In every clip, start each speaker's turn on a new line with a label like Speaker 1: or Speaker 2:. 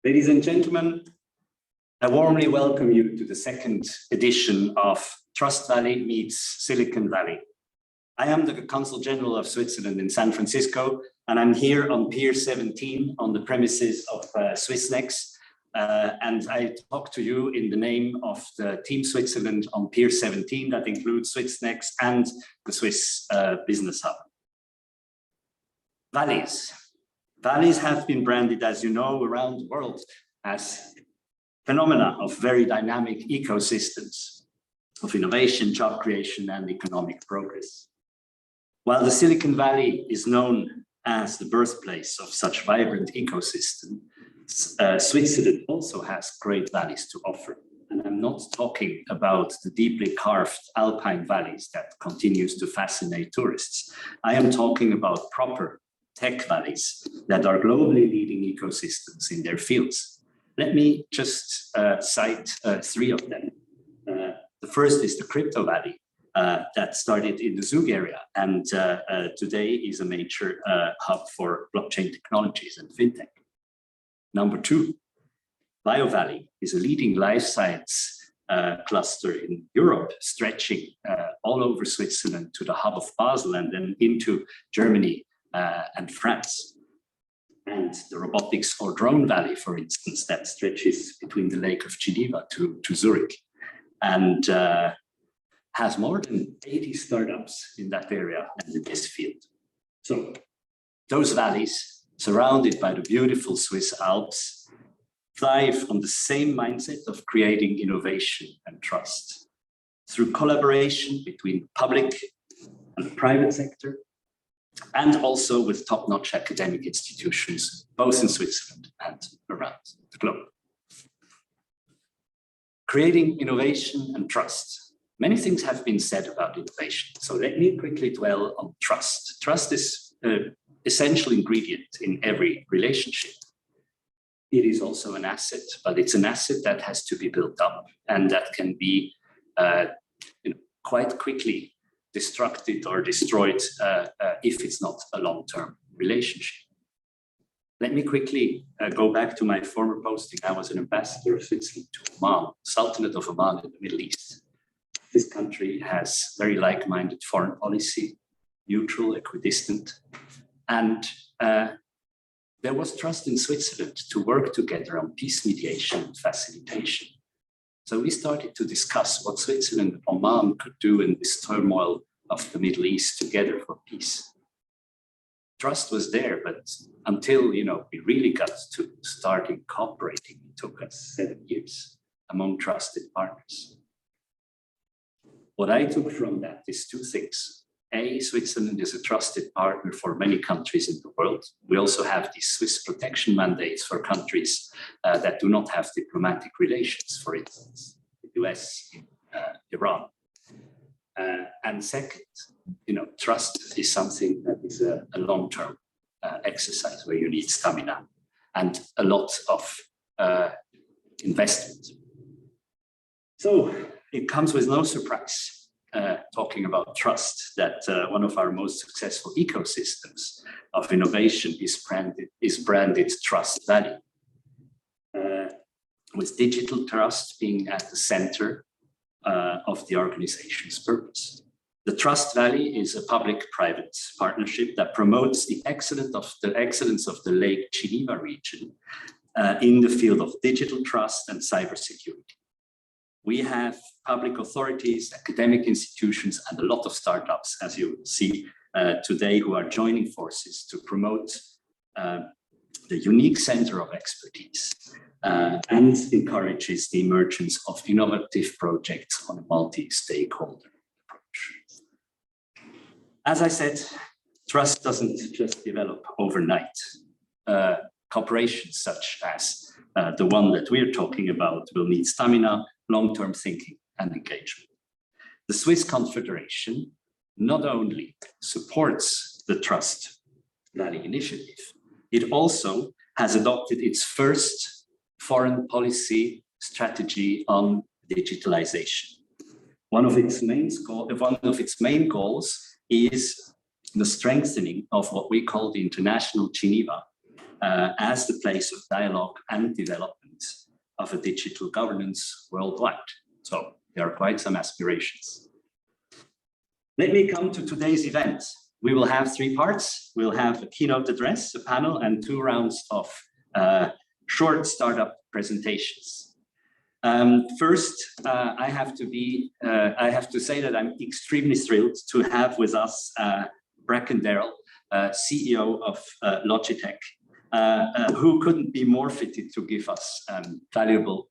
Speaker 1: Ladies and gentlemen, I warmly welcome you to the second edition of Trust Valley meets Silicon Valley. I am the Consul General of Switzerland in San Francisco, and I'm here on Pier 17 on the premises of Swissnex. And I talk to you in the name of the Team Switzerland on Pier 17, that includes Swissnex and the Swiss Business Hub. Valleys. Valleys have been branded, as you know, around the world as phenomena of very dynamic ecosystems of innovation, job creation, and economic progress. While the Silicon Valley is known as the birthplace of such vibrant ecosystem, Switzerland also has great valleys to offer. And I'm not talking about the deeply carved alpine valleys that continues to fascinate tourists. I am talking about proper tech valleys that are globally leading ecosystems in their fields. Let me just cite three of them. The first is the Crypto Valley that started in the Zug area and today is a major hub for blockchain technologies and fintech. Number two, Bio Valley is a leading life science cluster in Europe, stretching all over Switzerland to the hub of Basel and then into Germany and France. And the Robotics or Drone Valley, for instance, that stretches between the Lake of Geneva to Zurich and has more than 80 startups in that area and in this field. So those valleys, surrounded by the beautiful Swiss Alps, thrive on the same mindset of creating innovation and trust through collaboration between public and private sector, and also with top-notch academic institutions, both in Switzerland and around the globe. Creating innovation and trust. Many things have been said about innovation, so let me quickly dwell on trust. Trust is an essential ingredient in every relationship. It is also an asset, but it's an asset that has to be built up and that can be quite quickly destructed or destroyed if it's not a long-term relationship. Let me quickly go back to my former posting. I was an ambassador of Switzerland to Oman, Sultanate of Oman in the Middle East. This country has very like-minded foreign policy, neutral, equidistant, and there was trust in Switzerland to work together on peace mediation and facilitation. So we started to discuss what Switzerland and Oman could do in this turmoil of the Middle East together for peace. Trust was there, but until we really got to starting cooperating, it took us 7 years among trusted partners. What I took from that is two things. A, Switzerland is a trusted partner for many countries in the world. We also have these Swiss protection mandates for countries that do not have diplomatic relations, for instance, the US, Iran. And second, trust is something that is a long-term exercise where you need stamina and a lot of investment. So it comes with no surprise. Talking about trust, that one of our most successful ecosystems of innovation is branded Trust Valley, with digital trust being at the center of the organization's purpose. The Trust Valley is a public-private partnership that promotes the excellence of the Lake Geneva region in the field of digital trust and cybersecurity. We have public authorities, academic institutions, and a lot of startups, as you see today, who are joining forces to promote the unique center of expertise and encourages the emergence of innovative projects on a multi-stakeholder approach. As I said, trust doesn't just develop overnight. Cooperations such as the one that we're talking about will need stamina, long-term thinking, and engagement. The Swiss Confederation not only supports the Trust Valley initiative, it also has adopted its first foreign policy strategy on digitalization. One of its main goals is the strengthening of what we call the International Geneva as the place of dialogue and development of a digital governance worldwide. So there are quite some aspirations. Let me come to today's event. We will have 3 parts. We'll have a keynote address, a panel, and 2 rounds of short startup presentations. First, I have to say that I'm extremely thrilled to have with us Prakan, CEO of Logitech, who couldn't be more fitted to give us valuable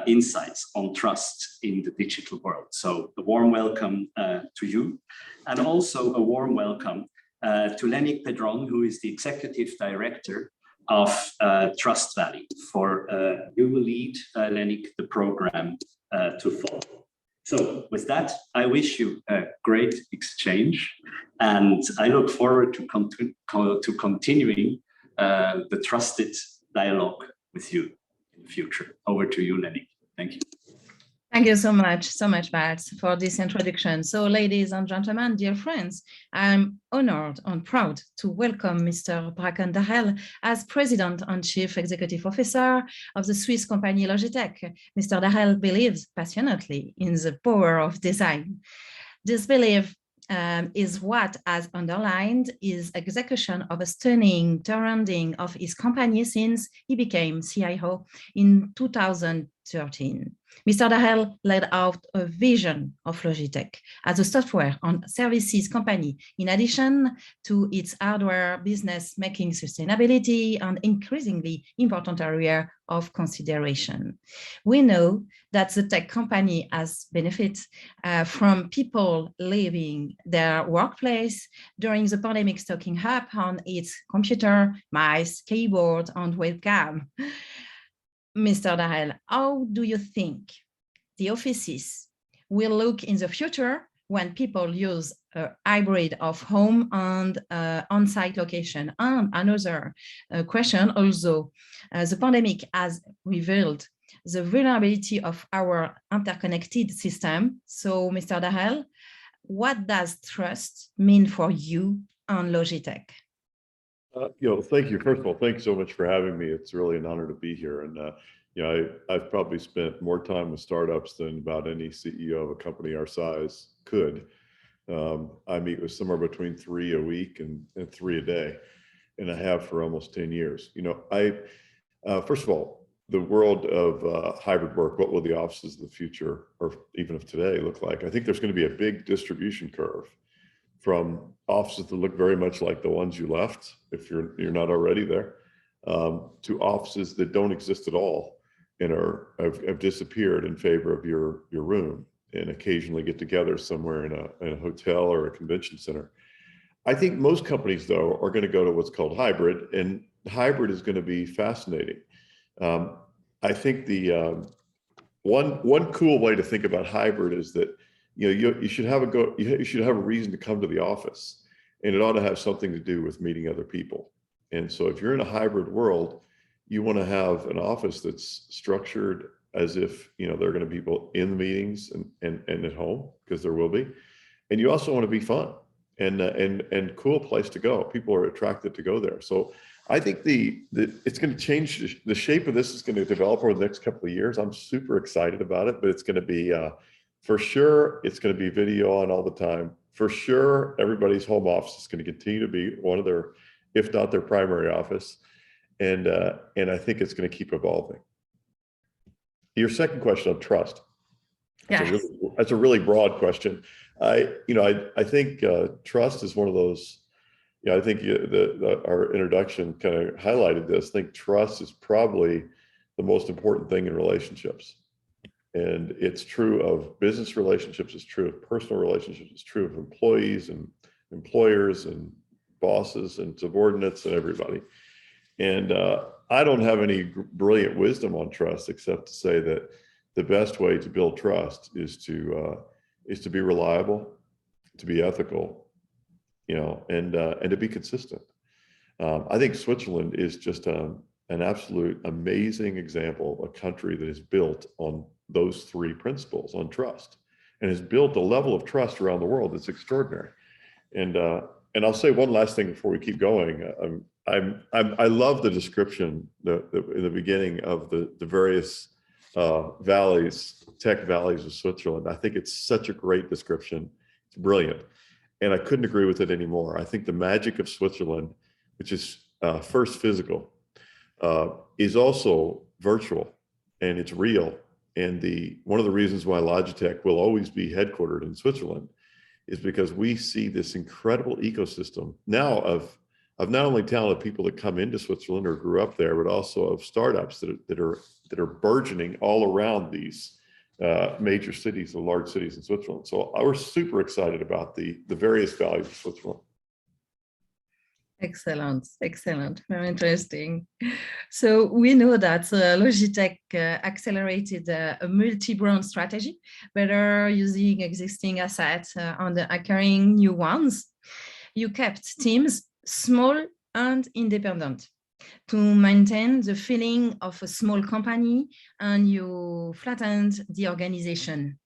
Speaker 1: insights on trust in the digital world. So a warm welcome to you, and also a warm welcome to Lenny Pedron, who is the Executive Director of Trust Valley. You will lead, Lenny, the program to follow. So with that, I wish you a great exchange, and I look forward to continuing the trusted dialogue with you in the future. Over to you, Lenny. Thank you.
Speaker 2: Thank you so much, Bart, for this introduction. So, ladies and gentlemen, dear friends, I'm honored and proud to welcome Mr. Prakan Dahal as President and Chief Executive Officer of the Swiss company Logitech. Mr. Dahal believes passionately in the power of design. This belief is what has underlined his execution of a stunning turnaround of his company since he became CIO in 2013. Mr. Dahal laid out a vision of Logitech as a software and services company, in addition to its hardware business, making sustainability an increasingly important area of consideration. We know that the tech company has benefits from people leaving their workplace during the pandemic, stocking up on its computer, mice, keyboard, and webcam. Mr. Dahal, how do you think the offices will look in the future when people use a hybrid of home and on-site location? And another question also, the pandemic has revealed the vulnerability of our interconnected system. So, Mr. Dahal, what does trust mean for you on Logitech?
Speaker 3: Thank you. First of all, thanks so much for having me. It's really an honor to be here. And, I've probably spent more time with startups than about any CEO of a company our size could. I meet with somewhere between 3 a week and 3 a day, and I have for almost 10 years. First of all, the world of hybrid work, what will the offices of the future, or even of today, look like? I think there's going to be a big distribution curve from offices that look very much like the ones you left, if you're not already there, to offices that don't exist at all and have disappeared in favor of your room, and occasionally get together somewhere in a hotel or a convention center. I think most companies, though, are going to go to what's called hybrid, and hybrid is going to be fascinating. I think the one cool way to think about hybrid is that you should have a reason to come to the office, and it ought to have something to do with meeting other people. And so if you're in a hybrid world, you want to have an office that's structured as if there are going to be people in the meetings and at home, because there will be. And you also want to be fun and cool place to go. People are attracted to go there. So I think it's going to change. The shape of this is going to develop over the next couple of years. I'm super excited about it, but it's going to be for sure, it's going to be video on all the time. For sure, everybody's home office is going to continue to be one of their, if not their primary office. And I think it's going to keep evolving. Your second question on trust.
Speaker 2: Yes.
Speaker 3: That's a really broad question. I think trust is one of those. I think our introduction kind of highlighted this. I think trust is probably the most important thing in relationships. And it's true of business relationships, it's true of personal relationships, it's true of employees and employers and bosses and subordinates and everybody. And I don't have any brilliant wisdom on trust, except to say that the best way to build trust is to be reliable, to be ethical, and to be consistent. I think Switzerland is just an absolute amazing example of a country that is built on those 3 principles, on trust, and has built a level of trust around the world that's extraordinary. And I'll say one last thing before we keep going. I love the description in the beginning of the various valleys, tech valleys of Switzerland. I think it's such a great description. It's brilliant. And I couldn't agree with it anymore. I think the magic of Switzerland, which is first physical, is also virtual, and it's real. And one of the reasons why Logitech will always be headquartered in Switzerland is because we see this incredible ecosystem now of not only talented people that come into Switzerland or grew up there, but also of startups that are burgeoning all around these major cities, the large cities in Switzerland. So we're super excited about the various values of Switzerland.
Speaker 2: Excellent, excellent, very interesting. So we know that Logitech accelerated a multi-brand strategy, better using existing assets and acquiring new ones. You kept teams small and independent to maintain the feeling of a small company, and you flattened the organization.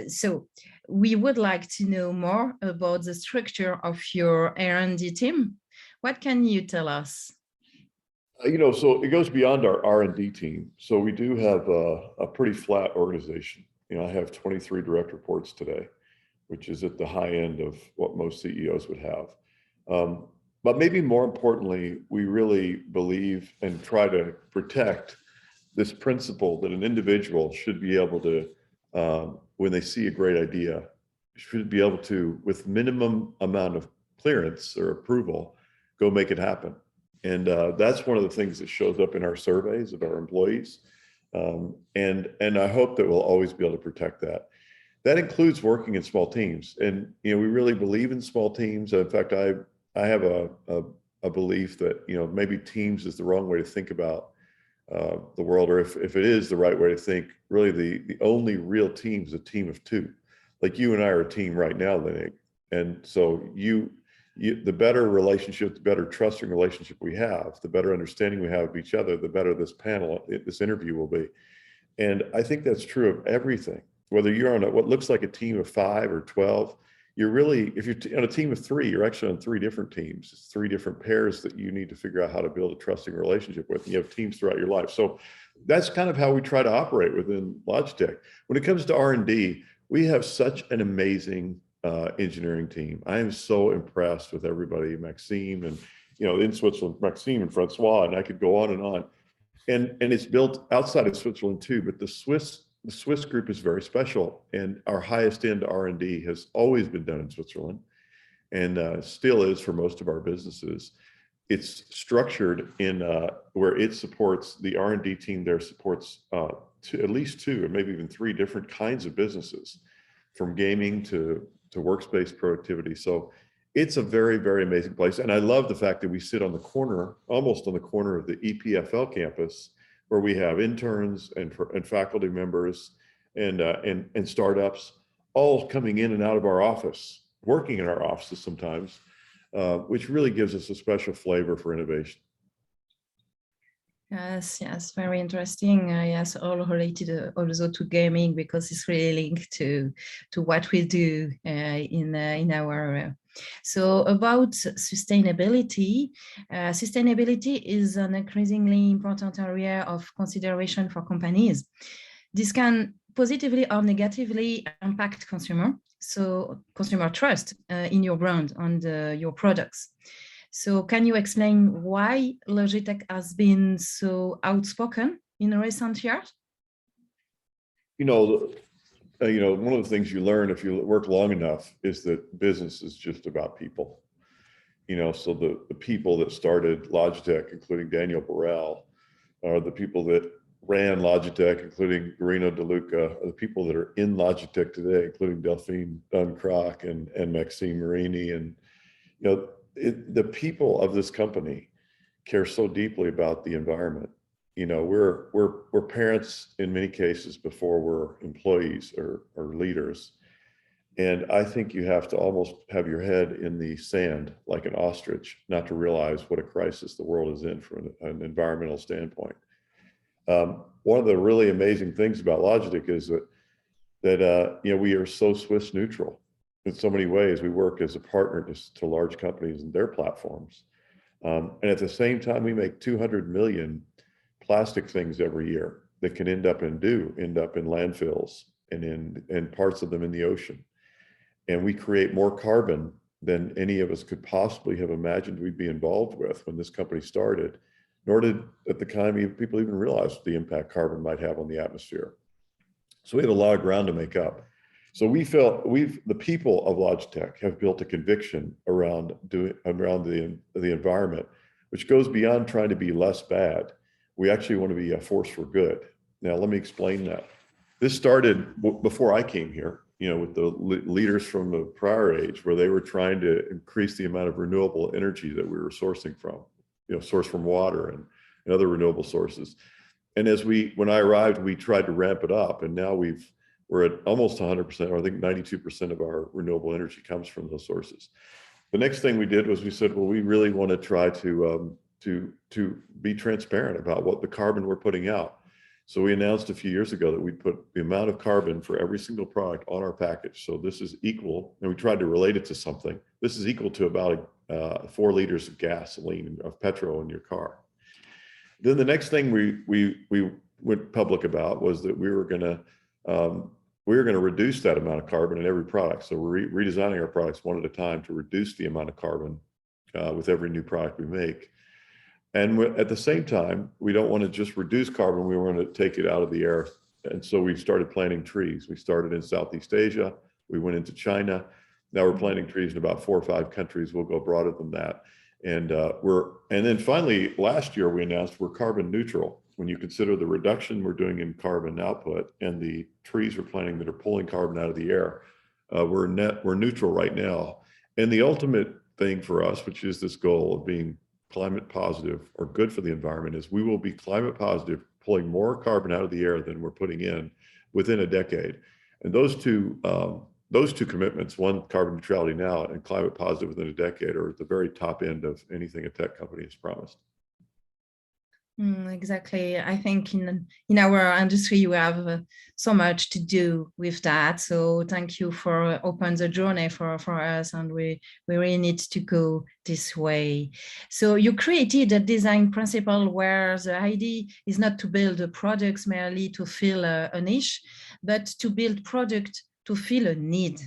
Speaker 2: So we would like to know more about the structure of your R&D team. What can you tell us?
Speaker 3: So it goes beyond our R&D team. So we do have a pretty flat organization. I have 23 direct reports today, which is at the high end of what most CEOs would have. But maybe more importantly, we really believe and try to protect this principle that an individual should be able to, when they see a great idea, should be able to, with minimum amount of clearance or approval, go make it happen. And that's one of the things that shows up in our surveys of our employees. And I hope that we'll always be able to protect that. That includes working in small teams. And we really believe in small teams. In fact, I have a belief that maybe teams is the wrong way to think about the world, or if it is the right way to think, really the only real team is a team of two. Like you and I are a team right now, Lenny. And so the better relationship, the better trusting relationship we have, the better understanding we have of each other, the better this this interview will be. And I think that's true of everything. Whether you're on what looks like a team of 5 or 12, you're really, if you're on a team of 3, you're actually on 3 different teams. It's 3 different pairs that you need to figure out how to build a trusting relationship with. And you have teams throughout your life. So that's kind of how we try to operate within Logitech. When it comes to R&D, we have such an amazing engineering team. I am so impressed with everybody, Maxime, and in Switzerland, Maxime and Francois, and I could go on and on. And it's built outside of Switzerland too, but the Swiss group is very special, and our highest end R&D has always been done in Switzerland, and still is for most of our businesses. It's structured in where it supports, the R&D team there supports at least 2 or maybe even 3 different kinds of businesses, from gaming to workspace productivity. So it's a very, very amazing place. And I love the fact that we sit on the corner, almost on the corner of the EPFL campus, where we have interns and faculty members and startups all coming in and out of our office, working in our offices sometimes, which really gives us a special flavor for innovation.
Speaker 2: Yes, very interesting. Yes, all related also to gaming, because it's really linked to what we do in our. So about sustainability, sustainability is an increasingly important area of consideration for companies. This can positively or negatively impact consumer trust in your brand and your products. So can you explain why Logitech has been so outspoken in recent years?
Speaker 3: One of the things you learn if you work long enough is that business is just about people. So the people that started Logitech, including Daniel Burrell, are the people that ran Logitech, including Guarino De Luca, are the people that are in Logitech today, including Delphine Duncroc and Maxime Marini. And, the people of this company care so deeply about the environment. We're parents in many cases before we're employees or leaders. And I think you have to almost have your head in the sand like an ostrich, not to realize what a crisis the world is in from an environmental standpoint. One of the really amazing things about Logitech is that we are so Swiss neutral in so many ways. We work as a partner to large companies and their platforms. And at the same time, we make 200 million plastic things every year that can end up in landfills and in parts of them in the ocean. And we create more carbon than any of us could possibly have imagined we'd be involved with when this company started, nor did at the time people even realize the impact carbon might have on the atmosphere. So we have a lot of ground to make up. So we felt the people of Logitech have built a conviction around the environment, which goes beyond trying to be less bad. We actually want to be a force for good. Now, let me explain that. This started before I came here, with the leaders from the prior age, where they were trying to increase the amount of renewable energy that we were sourcing from, sourced from water and other renewable sources. And when I arrived, we tried to ramp it up, and now we're at almost 100%, or I think 92% of our renewable energy comes from those sources. The next thing we did was we said, well, we really want to try to be transparent about what the carbon we're putting out. So we announced a few years ago that we'd put the amount of carbon for every single product on our package. So this is equal, and we tried to relate it to something. This is equal to about 4 liters of gasoline, of petrol in your car. Then the next thing we went public about was that we were going to reduce that amount of carbon in every product. So we're redesigning our products one at a time to reduce the amount of carbon with every new product we make. And at the same time, we don't want to just reduce carbon, we want to take it out of the air. And so we started planting trees. We started in Southeast Asia, we went into China. Now we're planting trees in about 4 or 5 countries. We'll go broader than that. And then finally, last year we announced we're carbon neutral. When you consider the reduction we're doing in carbon output and the trees we're planting that are pulling carbon out of the air, we're neutral right now. And the ultimate thing for us, which is this goal of being climate positive or good for the environment, is we will be climate positive, pulling more carbon out of the air than we're putting in within a decade. And those two commitments, one, carbon neutrality now, and climate positive within a decade, are at the very top end of anything a tech company has promised.
Speaker 2: Exactly. I think in our industry, you have so much to do with that. So thank you for opening the journey for us, and we really need to go this way. So you created a design principle where the idea is not to build products merely to fill a niche, but to build product to fill a need.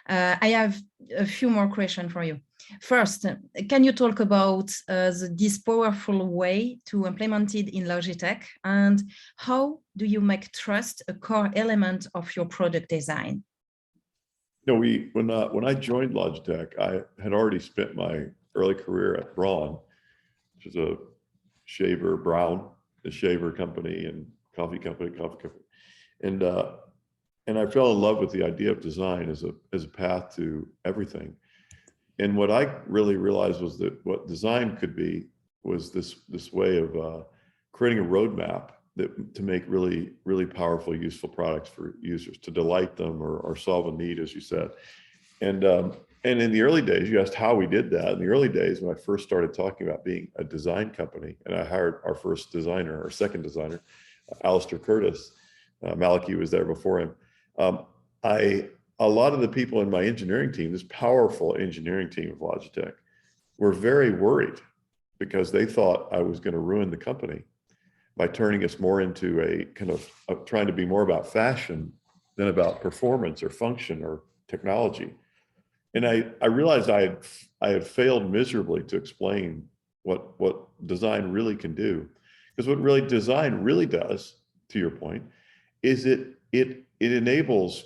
Speaker 2: I have a few more questions for you. First, can you talk about this powerful way to implement it in Logitech, and how do you make trust a core element of your product design?
Speaker 3: When I joined Logitech, I had already spent my early career at Braun, which is a shaver company and coffee company. And I fell in love with the idea of design as a path to everything. And what I really realized was that what design could be was this way of creating a roadmap to make really, really powerful, useful products for users, to delight them or solve a need, as you said. And in the early days, you asked how we did that. In the early days, when I first started talking about being a design company, and I hired our first designer, our second designer, Alistair Curtis, Maliki was there before him. A lot of the people in my engineering team, this powerful engineering team of Logitech, were very worried because they thought I was going to ruin the company by turning us more into a kind of trying to be more about fashion than about performance or function or technology. And I realized I had failed miserably to explain what design really can do. Because what design really does, to your point, is it enables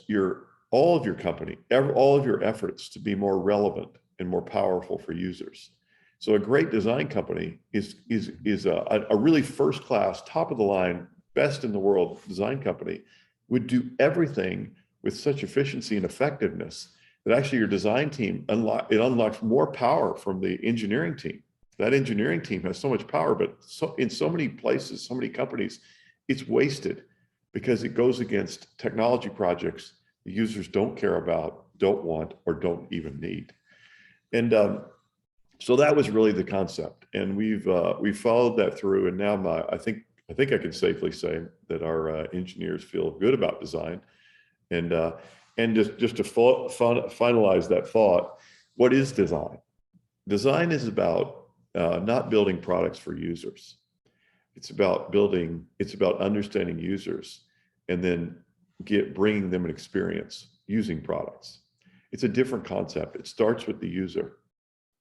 Speaker 3: all of your company, all of your efforts to be more relevant and more powerful for users. So a great design company is a really first-class, top-of-the-line, best in the world design company would do everything with such efficiency and effectiveness that actually your design team unlocks more power from the engineering team. That engineering team has so much power, but in so many places, so many companies, it's wasted because it goes against technology projects the users don't care about, don't want, or don't even need. And so that was really the concept. And we've followed that through. And now I think I can safely say that our engineers feel good about design. And just to finalize that thought, what is design? Design is about not building products for users. It's about understanding users and then bringing them an experience using products. It's a different concept. It starts with the user,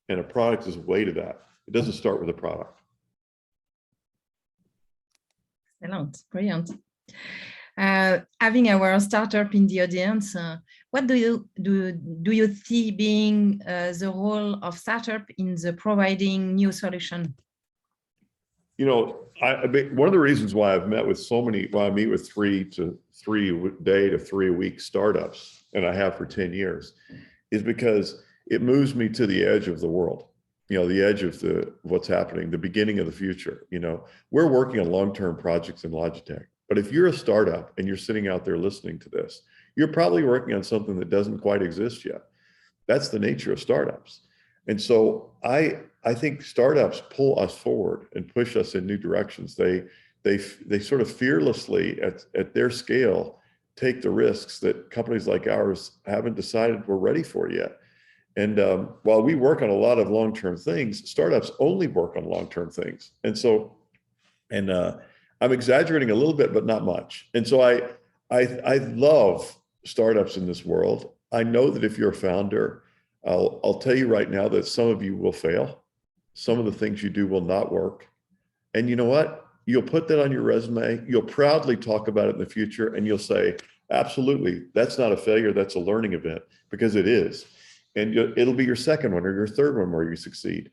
Speaker 3: and a product is a way to that. It doesn't start with a product.
Speaker 2: Excellent, brilliant. Having our startup in the audience, what do you see being the role of startup in the providing new solution?
Speaker 3: You know, one of the reasons why I've met with I meet with 3 to 3 a week startups, and I have for 10 years, is because it moves me to the edge of the world. You know, the edge of what's happening, the beginning of the future. You know, we're working on long-term projects in Logitech, but if you're a startup and you're sitting out there listening to this, you're probably working on something that doesn't quite exist yet. That's the nature of startups. And so I think startups pull us forward and push us in new directions. They sort of fearlessly at their scale take the risks that companies like ours haven't decided we're ready for yet. And while we work on a lot of long-term things, startups only work on long-term things. And so, I'm exaggerating a little bit, but not much. And so I love startups in this world. I know that if you're a founder, I'll tell you right now that some of you will fail. Some of the things you do will not work. And you know what? You'll put that on your resume. You'll proudly talk about it in the future, and you'll say, absolutely, that's not a failure, that's a learning event, because it is. And it'll be your second one or your third one where you succeed.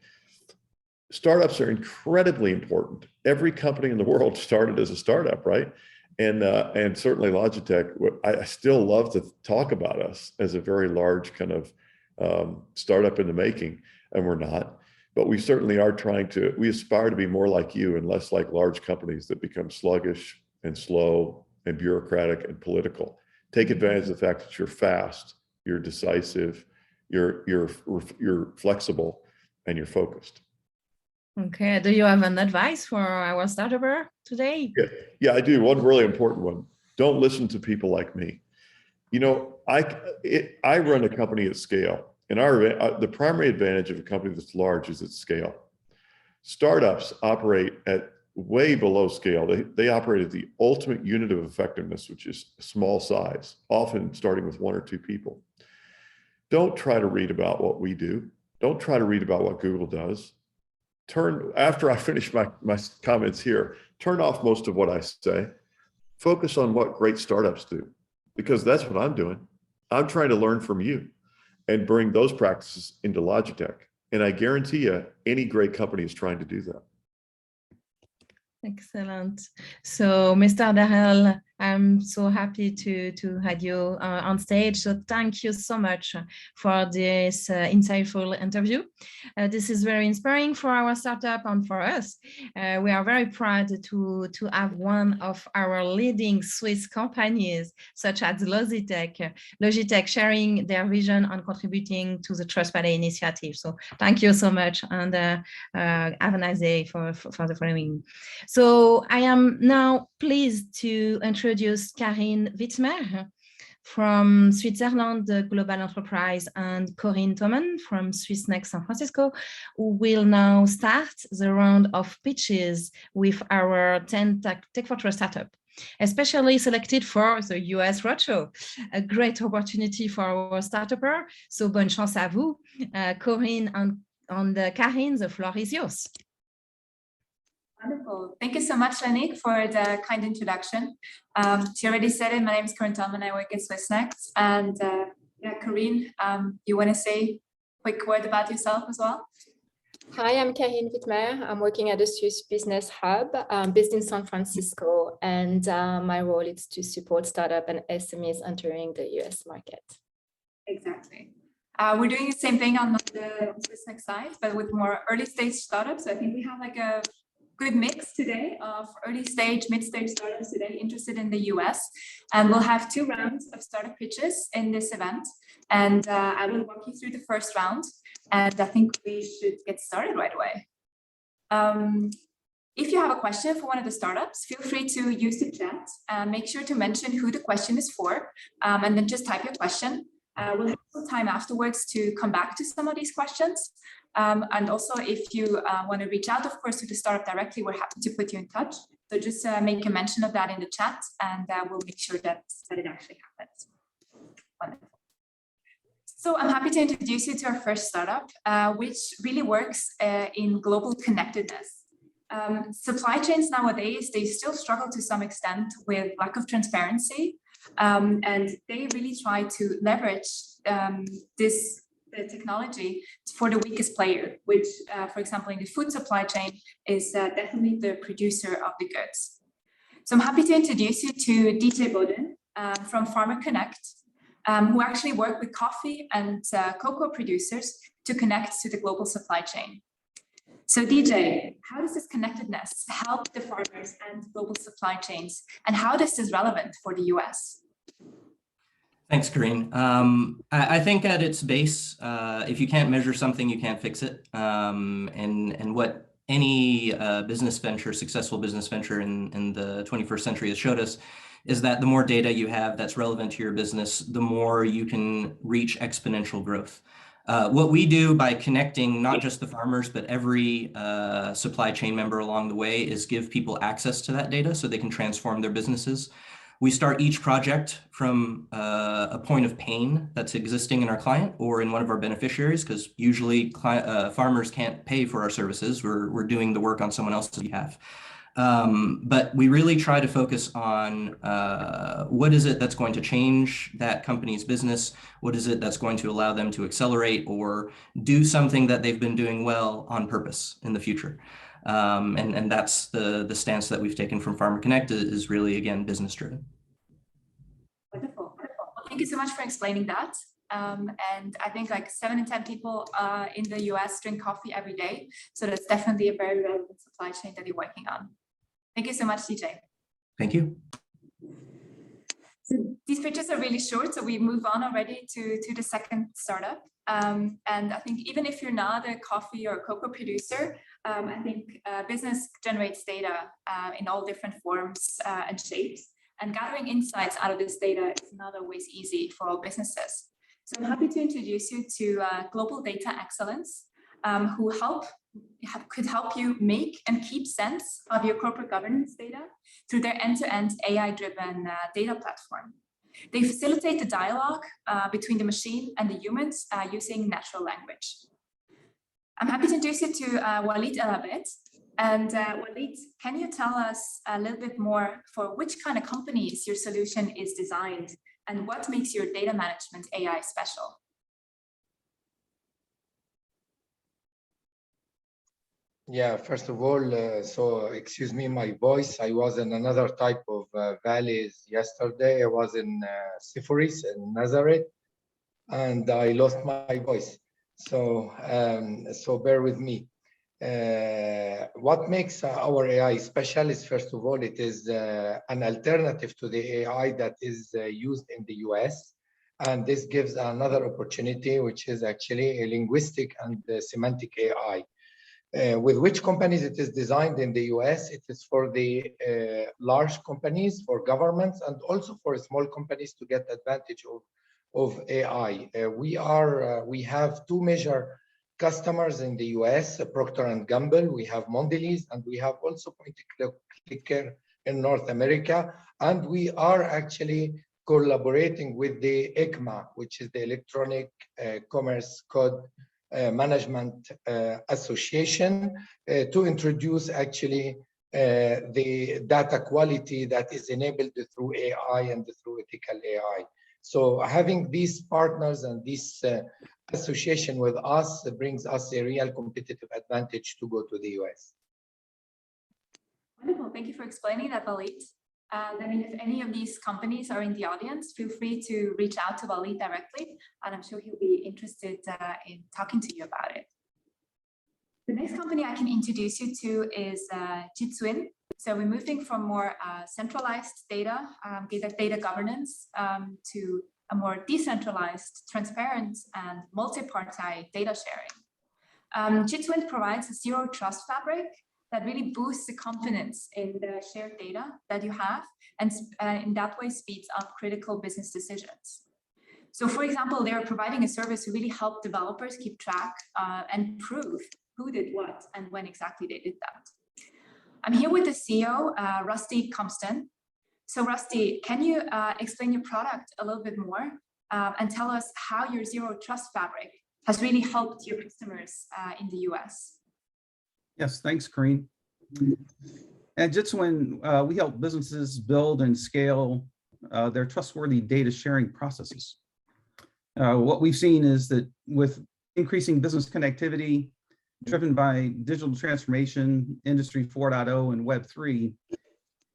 Speaker 3: Startups are incredibly important. Every company in the world started as a startup, right? And certainly Logitech, I still love to talk about us as a very large kind of startup in the making, and we're not. But we certainly are we aspire to be more like you and less like large companies that become sluggish and slow and bureaucratic and political. Take advantage of the fact that you're fast, you're decisive, you're flexible, and you're focused.
Speaker 2: Okay, do you have an advice for our startup today?
Speaker 3: Yeah, I do. One really important one. Don't listen to people like me. You know, I run a company at scale, and the primary advantage of a company that's large is its scale. Startups operate at way below scale. They operate at the ultimate unit of effectiveness, which is small size, often starting with 1 or 2 people. Don't try to read about what we do. Don't try to read about what Google does. After I finish my comments here, turn off most of what I say. Focus on what great startups do, because that's what I'm doing. I'm trying to learn from you and bring those practices into Logitech. And I guarantee you, any great company is trying to do that.
Speaker 2: Excellent. So, Mr. Dahal, I'm so happy to have you on stage. So thank you so much for this insightful interview. This is very inspiring for our startup and for us. We are very proud to have one of our leading Swiss companies, such as Logitech, sharing their vision and contributing to the Trust Valley initiative. So thank you so much, and have a nice day for the following. So I am now pleased to introduce Karin Wittmer from Switzerland, the Global Enterprise, and Corinne Thoman from Swissnex San Francisco, who will now start the round of pitches with our 10 Tech for Trust startup, especially selected for the US roadshow. A great opportunity for our startupper. So bonne chance à vous, Corinne and Karin, the floor is yours.
Speaker 4: Wonderful. Thank you so much, Lanique, for the kind introduction. She already said it. My name is Corinne Thoman. I work at Swissnex. And yeah, Corinne, you want to say a quick word about yourself as well?
Speaker 5: Hi, I'm Karin Wittmer. I'm working at the Swiss Business Hub, based in San Francisco. And my role is to support startup and SMEs entering the US market.
Speaker 4: Exactly. We're doing the same thing on the Swissnex side, but with more early stage startups. So I think we have like a good mix today of early stage, mid-stage startups today interested in the US. And we'll have 2 rounds of startup pitches in this event. And I will walk you through the first round. And I think we should get started right away. If you have a question for one of the startups, feel free to use the chat. Make sure to mention who the question is for, and then just type your question. We'll have some time afterwards to come back to some of these questions. And also, if you want to reach out, of course, to the startup directly, we're happy to put you in touch. So just make a mention of that in the chat, and we'll make sure that it actually happens. Wonderful. So I'm happy to introduce you to our first startup, which really works in global connectedness. Supply chains nowadays, they still struggle to some extent with lack of transparency, and they really try to leverage the technology for the weakest player, which, for example, in the food supply chain is definitely the producer of the goods. So I'm happy to introduce you to DJ Bowden from Pharma Connect, who actually work with coffee and cocoa producers to connect to the global supply chain. So DJ, how does this connectedness help the farmers and global supply chains, and how is this relevant for the US?
Speaker 6: Thanks, Karine. I think at its base, if you can't measure something, you can't fix it. And what any successful business venture in the 21st century has showed us is that the more data you have that's relevant to your business, the more you can reach exponential growth. What we do by connecting not just the farmers, but every supply chain member along the way is give people access to that data so they can transform their businesses. We start each project from a point of pain that's existing in our client or in one of our beneficiaries, because usually farmers can't pay for our services. We're doing the work on someone else's behalf. But we really try to focus on what is it that's going to change that company's business? What is it that's going to allow them to accelerate or do something that they've been doing well on purpose in the future? And that's the stance that we've taken from Pharma Connect is really, again, business driven.
Speaker 4: Wonderful. Well, thank you so much for explaining that. And I think like 7 in 10 people in the US drink coffee every day. So that's definitely a very relevant supply chain that you're working on. Thank you so much, DJ.
Speaker 6: Thank you.
Speaker 4: So these pictures are really short, so we move on already to the second startup. And I think even if you're not a coffee or cocoa producer, I think business generates data in all different forms and shapes. And gathering insights out of this data is not always easy for all businesses. So I'm happy to introduce you to Global Data Excellence, who could help you make and keep sense of your corporate governance data through their end-to-end AI-driven data platform. They facilitate the dialogue between the machine and the humans using natural language. I'm happy to introduce you to Walid El-Abed. And Walid, can you tell us a little bit more for which kind of companies your solution is designed and what makes your data management AI special?
Speaker 7: Yeah, first of all, so excuse me, my voice. I was in another type of valleys yesterday. I was in Syphilis in Nazareth, and I lost my voice. So, so bear with me. What makes our AI special is, first of all, it is an alternative to the AI that is used in the US. And this gives another opportunity, which is actually a linguistic and semantic AI. With which companies it is designed in the US, it is for the large companies, for governments, and also for small companies to get advantage of AI. We have 2 major customers in the US, Procter & Gamble, we have Mondelez, and we have also Point-Clicker in North America. And we are actually collaborating with the ECMA, which is the Electronic Commerce Code Management Association, to introduce actually the data quality that is enabled through AI and through ethical AI. So having these partners and this association with us brings us a real competitive advantage to go to the US.
Speaker 4: Wonderful. Thank you for explaining that, Walid. I mean, if any of these companies are in the audience, feel free to reach out to Walid directly, and I'm sure he'll be interested in talking to you about it. The next company I can introduce you to is Jitswin. So we're moving from more centralized data governance to a more decentralized, transparent, and multi-party data sharing. Jitswin provides a zero trust fabric that really boosts the confidence in the shared data that you have, and in that way speeds up critical business decisions. So for example, they're providing a service to really help developers keep track and prove who did what and when exactly they did that. I'm here with the CEO, Rusty Compston. So Rusty, can you explain your product a little bit more and tell us how your Zero Trust Fabric has really helped your customers in the US?
Speaker 8: Yes, thanks, Karine. And just when we help businesses build and scale their trustworthy data sharing processes. What we've seen is that with increasing business connectivity driven by digital transformation, Industry 4.0 and Web 3,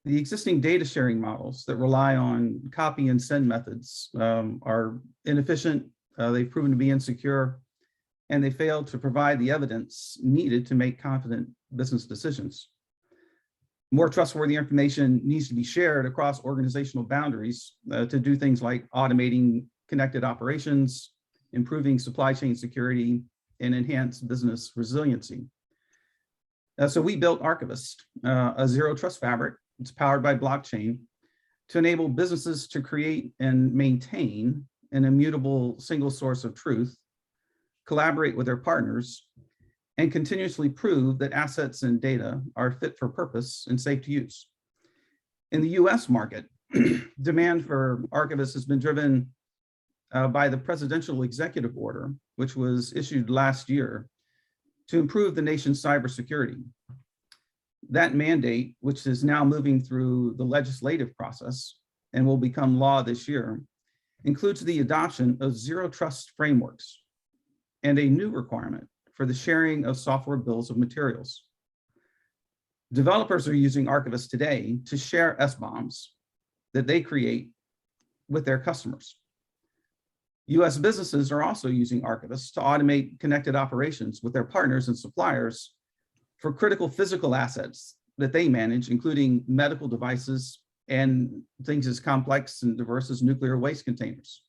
Speaker 8: the existing data sharing models that rely on copy and send methods are inefficient, they've proven to be insecure, and they fail to provide the evidence needed to make confident business decisions. More trustworthy information needs to be shared across organizational boundaries to do things like automating connected operations, improving supply chain security, and enhance business resiliency. So we built Archivist, a Zero Trust Fabric. It's powered by blockchain to enable businesses to create and maintain an immutable single source of truth, collaborate with their partners, and continuously prove that assets and data are fit for purpose and safe to use. In the US market, demand for Archivist has been driven by the presidential executive order, which was issued last year to improve the nation's cybersecurity. That mandate, which is now moving through the legislative process and will become law this year, includes the adoption of zero trust frameworks and a new requirement for the sharing of software bills of materials. Developers are using Archivist today to share SBOMs that they create with their customers. US businesses are also using Archivist to automate connected operations with their partners and suppliers for critical physical assets that they manage, including medical devices and things as complex and diverse as nuclear waste containers.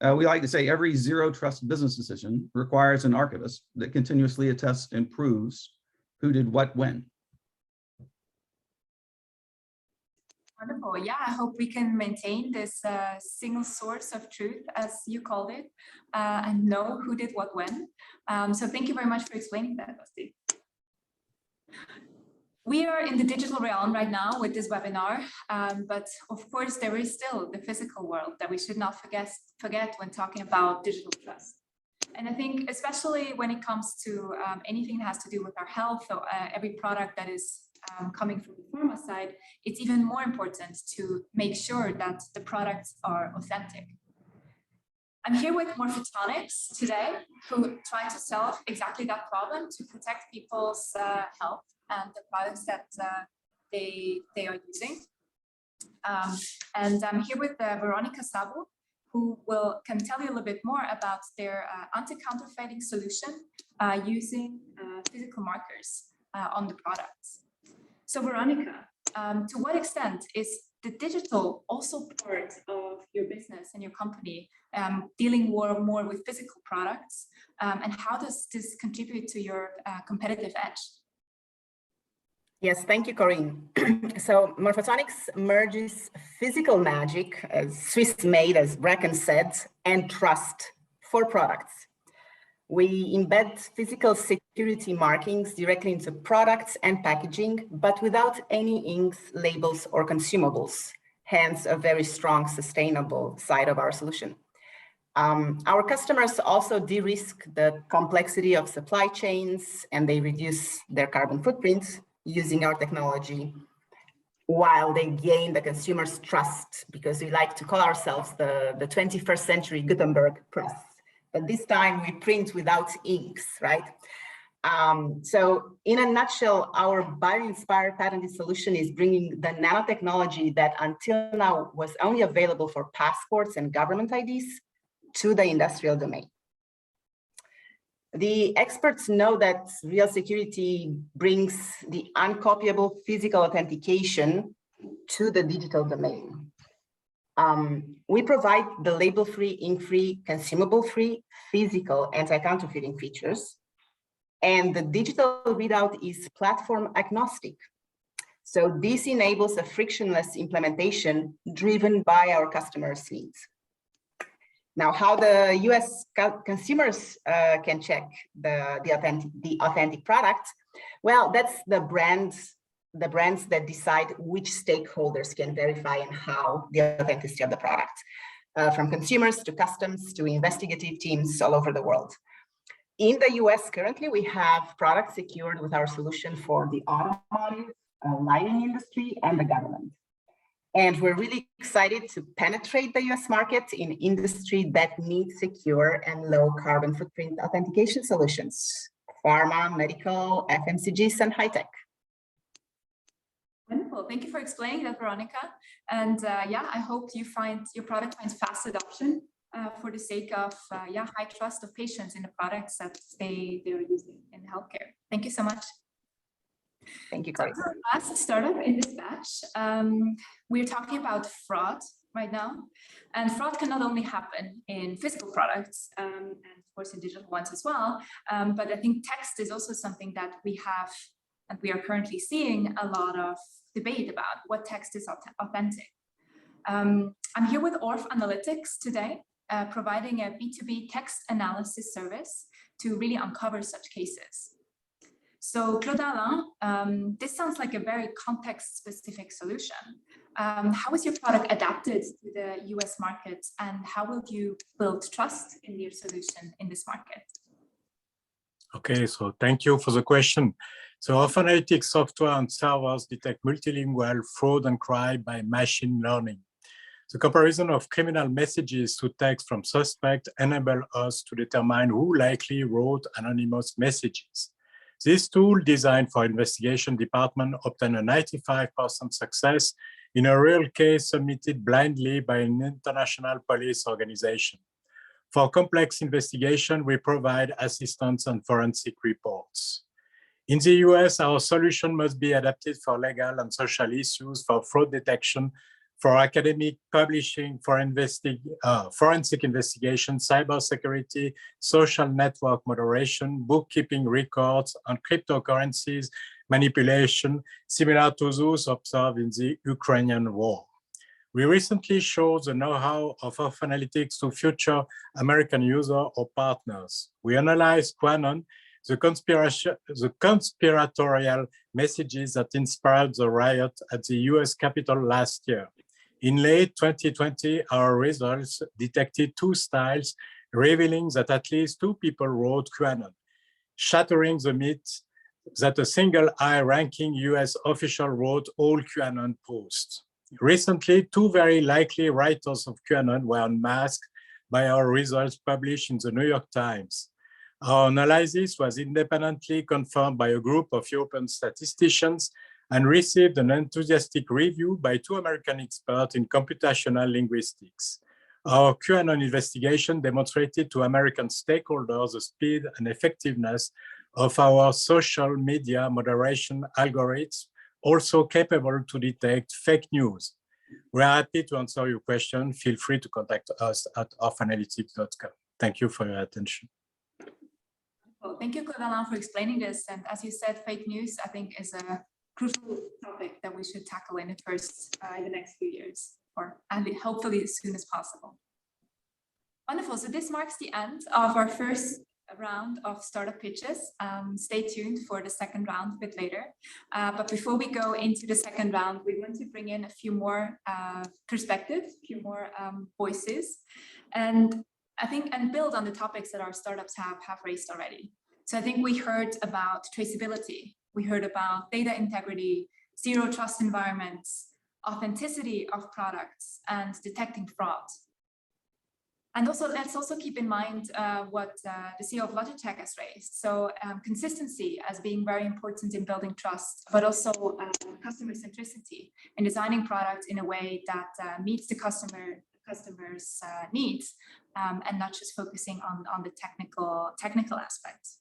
Speaker 8: We like to say every zero trust business decision requires an Archivist that continuously attests and proves who did what when.
Speaker 4: Wonderful. Yeah, I hope we can maintain this single source of truth, as you called it, and know who did what when. So thank you very much for explaining that, Rusty. We are in the digital realm right now with this webinar, but of course there is still the physical world that we should not forget when talking about digital trust. And I think especially when it comes to anything that has to do with our health, or every product that is coming from the pharma side, it's even more important to make sure that the products are authentic. I'm here with Morphotonics today, who try to solve exactly that problem to protect people's health and the products that they are using. And I'm here with Veronica Sabo, who can tell you a little bit more about their anti-counterfeiting solution using physical markers on the products. So Veronica, to what extent is the digital also part of your business and your company, dealing more with physical products, and how does this contribute to your competitive edge?
Speaker 9: Yes, thank you, Corinne. So Morphotonics merges physical magic, as Swiss made, as Prakan said, and trust for products. We embed physical security markings directly into products and packaging, but without any inks, labels, or consumables, hence a very strong sustainable side of our solution. Our customers also de-risk the complexity of supply chains, and they reduce their carbon footprint using our technology, while they gain the consumer's trust, because we like to call ourselves the 21st century Gutenberg press. But this time we print without inks, right? So in a nutshell, our bio-inspired patented solution is bringing the nanotechnology that until now was only available for passports and government IDs to the industrial domain. The experts know that real security brings the uncopyable physical authentication to the digital domain. We provide the label-free, ink-free, consumable-free, physical anti-counterfeiting features, and the digital readout is platform agnostic. So this enables a frictionless implementation driven by our customers' needs. Now, how the US consumers can check the authentic product? Well, that's the brands that decide which stakeholders can verify and how the authenticity of the product, from consumers to customs to investigative teams all over the world. In the US currently, we have products secured with our solution for the automotive, lighting industry, and the government. And we're really excited to penetrate the US market in industry that needs secure and low carbon footprint authentication solutions: pharma, medical, FMCGs, and high tech.
Speaker 4: Wonderful. Thank you for explaining that, Veronica. And yeah, I hope your product finds fast adoption for the sake of high trust of patients in the products that they're using in healthcare. Thank you so much.
Speaker 9: Thank you, Corey.
Speaker 4: Our last startup in this batch, we're talking about fraud right now. And fraud can not only happen in physical products and of course in digital ones as well, but I think text is also something that we have and we are currently seeing a lot of debate about what text is authentic. I'm here with Orf Analytics today, providing a B2B text analysis service to really uncover such cases. So Claude Alain, this sounds like a very context-specific solution. How is your product adapted to the US market, and how will you build trust in your solution in this market?
Speaker 10: Okay, so thank you for the question. So Orf Analytics software and servers detect multilingual fraud and crime by machine learning. The comparison of criminal messages to text from suspect enable us to determine who likely wrote anonymous messages. This tool, designed for investigation department, obtained a 95% success in a real case submitted blindly by an international police organization. For complex investigation, we provide assistance and forensic reports. In the US, our solution must be adapted for legal and social issues, for fraud detection, for academic publishing, for forensic investigation, cybersecurity, social network moderation, bookkeeping records, and cryptocurrencies manipulation, similar to those observed in the Ukrainian war. We recently showed the know-how of Orf Analytics to future American users or partners. We analyzed QAnon, the conspiratorial messages that inspired the riot at the US Capitol last year. In late 2020, our results detected 2 styles, revealing that at least 2 people wrote QAnon, shattering the myth that a single high-ranking US official wrote all QAnon posts. Recently, 2 very likely writers of QAnon were unmasked by our results published in the New York Times. Our analysis was independently confirmed by a group of European statisticians and received an enthusiastic review by 2 American experts in computational linguistics. Our QAnon investigation demonstrated to American stakeholders the speed and effectiveness of our social media moderation algorithms, also capable to detect fake news. We're happy to answer your question. Feel free to contact us at orfanalytics.com. Thank you for your attention.
Speaker 4: Well, thank you, Claude Alain, for explaining this. And as you said, fake news, I think, is a crucial topic that we should tackle in the next few years, or hopefully as soon as possible. Wonderful. So this marks the end of our first round of startup pitches. Stay tuned for the second round a bit later. But before we go into the second round, we want to bring in a few more perspectives, a few more voices, and I think, and build on the topics that our startups have raised already. So I think we heard about traceability. We heard about data integrity, zero trust environments, authenticity of products, and detecting fraud. And also, let's also keep in mind what the CEO of Logitech has raised. So consistency as being very important in building trust, but also customer centricity in designing products in a way that meets the customer's needs, and not just focusing on the technical aspects.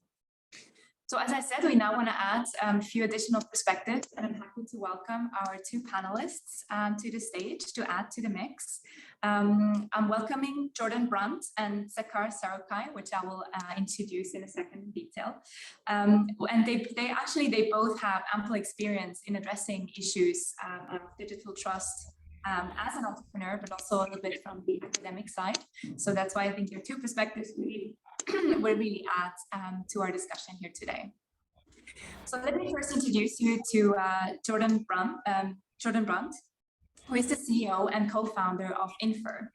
Speaker 4: So as I said, we now want to add a few additional perspectives, and I'm happy to welcome our 2 panelists to the stage to add to the mix. I'm welcoming Jordan Brunt and Zakar Sarokai, which I will introduce in a second in detail. And they both have ample experience in addressing issues of digital trust as an entrepreneur, but also a little bit from the academic side. So that's why I think your two perspectives really will really add to our discussion here today. So let me first introduce you to Jordan Brunt, who is the CEO and co-founder of Infer.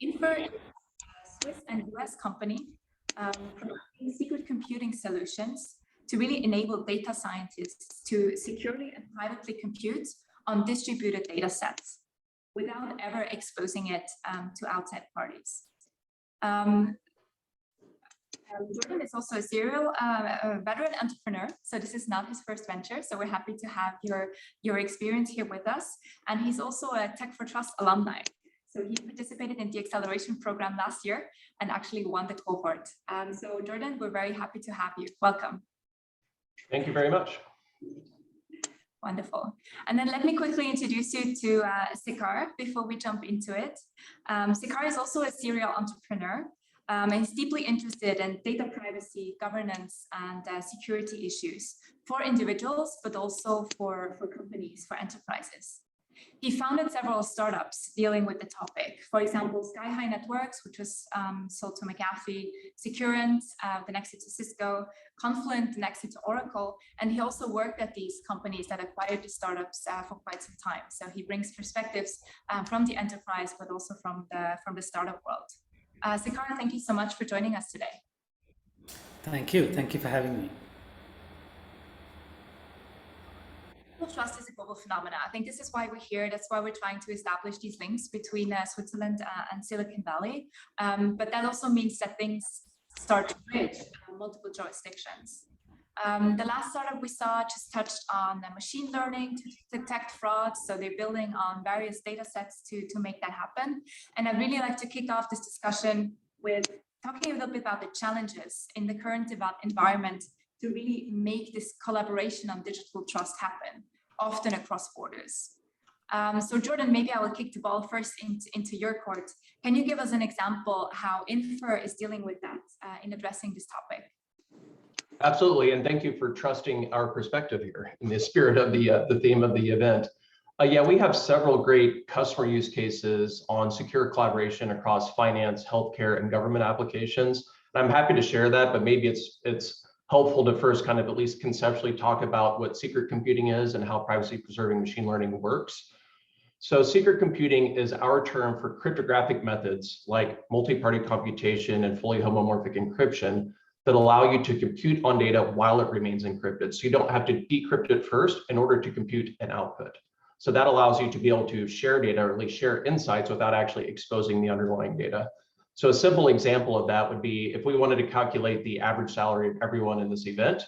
Speaker 4: Infer is a Swiss and US company providing secret computing solutions to really enable data scientists to securely and privately compute on distributed data sets without ever exposing it to outside parties. Jordan is also a serial veteran entrepreneur, so this is not his first venture. So we're happy to have your experience here with us. And he's also a Tech for Trust alumni. So he participated in the acceleration program last year and actually won the cohort. So Jordan, we're very happy to have you. Welcome.
Speaker 11: Thank you very much.
Speaker 4: Wonderful. And then let me quickly introduce you to Zakar before we jump into it. Zakar is also a serial entrepreneur. And he's deeply interested in data privacy, governance, and security issues for individuals, but also for companies, for enterprises. He founded several startups dealing with the topic. For example, Sky High Networks, which was sold to McAfee, Securant, the next to Cisco, Confluent, the next to Oracle. And he also worked at these companies that acquired the startups for quite some time. So he brings perspectives from the enterprise, but also from the startup world. Zakar, thank you so much for joining us today.
Speaker 12: Thank you. Thank you for having me.
Speaker 4: Trust is a global phenomenon. I think this is why we're here. That's why we're trying to establish these links between Switzerland and Silicon Valley. But that also means that things start to bridge multiple jurisdictions. The last startup we saw just touched on machine learning to detect fraud. So they're building on various data sets to make that happen. And I'd really like to kick off this discussion with talking a little bit about the challenges in the current environment to really make this collaboration on digital trust happen, often across borders. So Jordan, maybe I will kick the ball first into your court. Can you give us an example how Infer is dealing with that in addressing this topic?
Speaker 11: Absolutely, and thank you for trusting our perspective here in the spirit of the theme of the event. Yeah, we have several great customer use cases on secure collaboration across finance, healthcare, and government applications. And I'm happy to share that, but maybe it's helpful to first kind of at least conceptually talk about what secret computing is and how privacy-preserving machine learning works. So secret computing is our term for cryptographic methods like multi-party computation and fully homomorphic encryption that allow you to compute on data while it remains encrypted. So you don't have to decrypt it first in order to compute an output. So that allows you to be able to share data or at least share insights without actually exposing the underlying data. So a simple example of that would be if we wanted to calculate the average salary of everyone in this event,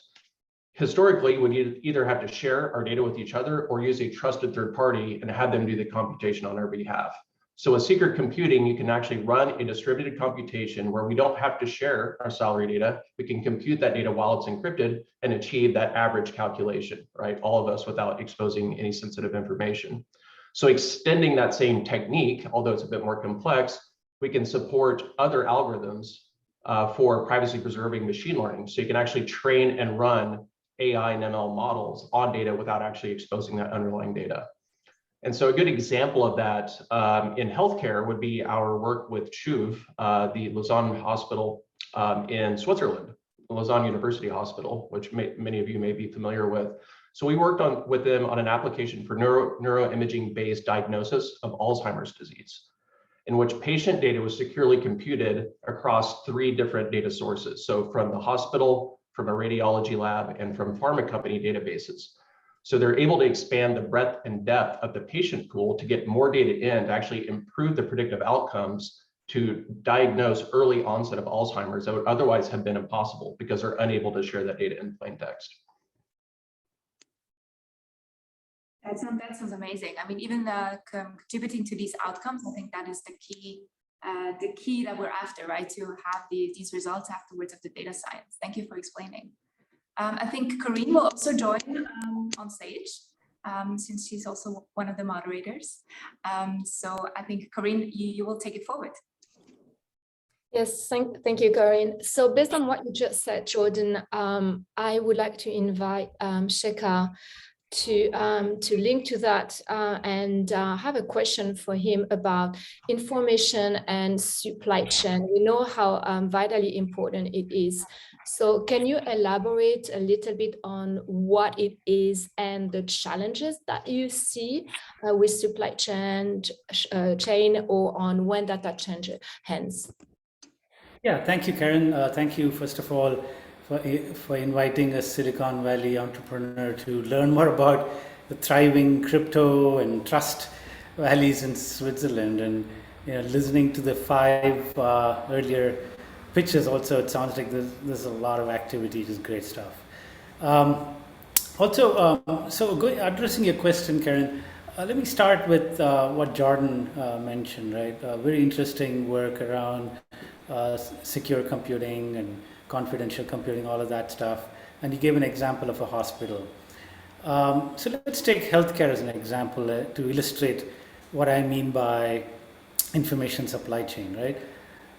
Speaker 11: historically, we'd either have to share our data with each other or use a trusted third party and have them do the computation on our behalf. So with secret computing, you can actually run a distributed computation where we don't have to share our salary data. We can compute that data while it's encrypted and achieve that average calculation, right? All of us without exposing any sensitive information. So extending that same technique, although it's a bit more complex, we can support other algorithms for privacy preserving machine learning. So you can actually train and run AI and ML models on data without actually exposing that underlying data. And so a good example of that in healthcare would be our work with CHUV, the Lausanne Hospital in Switzerland, Lausanne University Hospital, which many of you may be familiar with. So we worked with them on an application for neuroimaging-based diagnosis of Alzheimer's disease, in which patient data was securely computed across 3 different data sources. So from the hospital, from a radiology lab, and from pharma company databases. So they're able to expand the breadth and depth of the patient pool to get more data in to actually improve the predictive outcomes to diagnose early onset of Alzheimer's that would otherwise have been impossible because they're unable to share that data in plain text.
Speaker 4: That sounds amazing. I mean, even contributing to these outcomes, I think that is the key that we're after, right? To have these results afterwards of the data science. Thank you for explaining. I think Corinne will also join on stage since she's also one of the moderators. So I think Corinne, you will take it forward.
Speaker 5: Yes, thank you, Corinne. So based on what you just said, Jordan, I would like to invite Zakar to link to that and have a question for him about information and supply chain. We know how vitally important it is. So can you elaborate a little bit on what it is and the challenges that you see with supply chain or on when data change hands?
Speaker 12: Yeah, thank you, Karen. Thank you, first of all, for inviting a Silicon Valley entrepreneur to learn more about the thriving crypto and trust valleys in Switzerland. And listening to the 5 earlier pitches, also it sounds like there's a lot of activity, just great stuff. Addressing your question, Karen, let me start with what Jordan mentioned, right? Very interesting work around secure computing and confidential computing, all of that stuff. And he gave an example of a hospital. So let's take healthcare as an example to illustrate what I mean by information supply chain, right?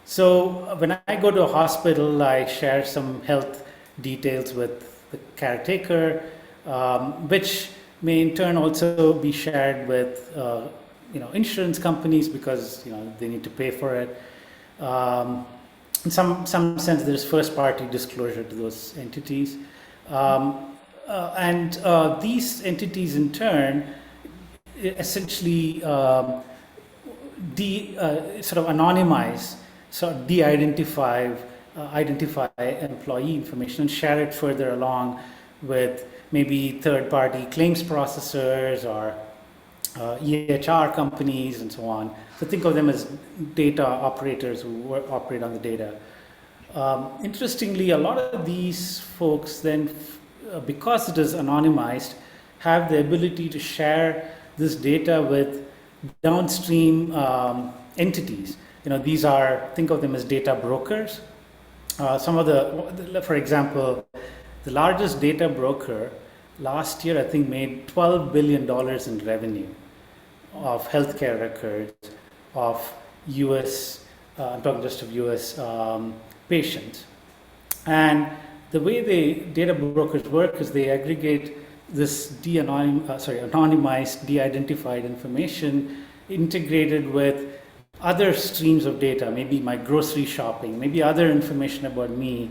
Speaker 12: So when I go to a hospital, I share some health details with the caretaker, which may in turn also be shared with insurance companies because they need to pay for it. In some sense, there's first-party disclosure to those entities, and these entities in turn essentially sort of anonymize, sort of de-identify employee information and share it further along with maybe third-party claims processors or EHR companies and so on. So think of them as data operators who operate on the data. Interestingly, a lot of these folks then, because it is anonymized, have the ability to share this data with downstream entities. These are, think of them as data brokers. For example, the largest data broker last year, I think, made $12 billion in revenue of healthcare records of US, I'm talking just of US patients. And the way the data brokers work is they aggregate this anonymized, de-identified information integrated with other streams of data, maybe my grocery shopping, maybe other information about me,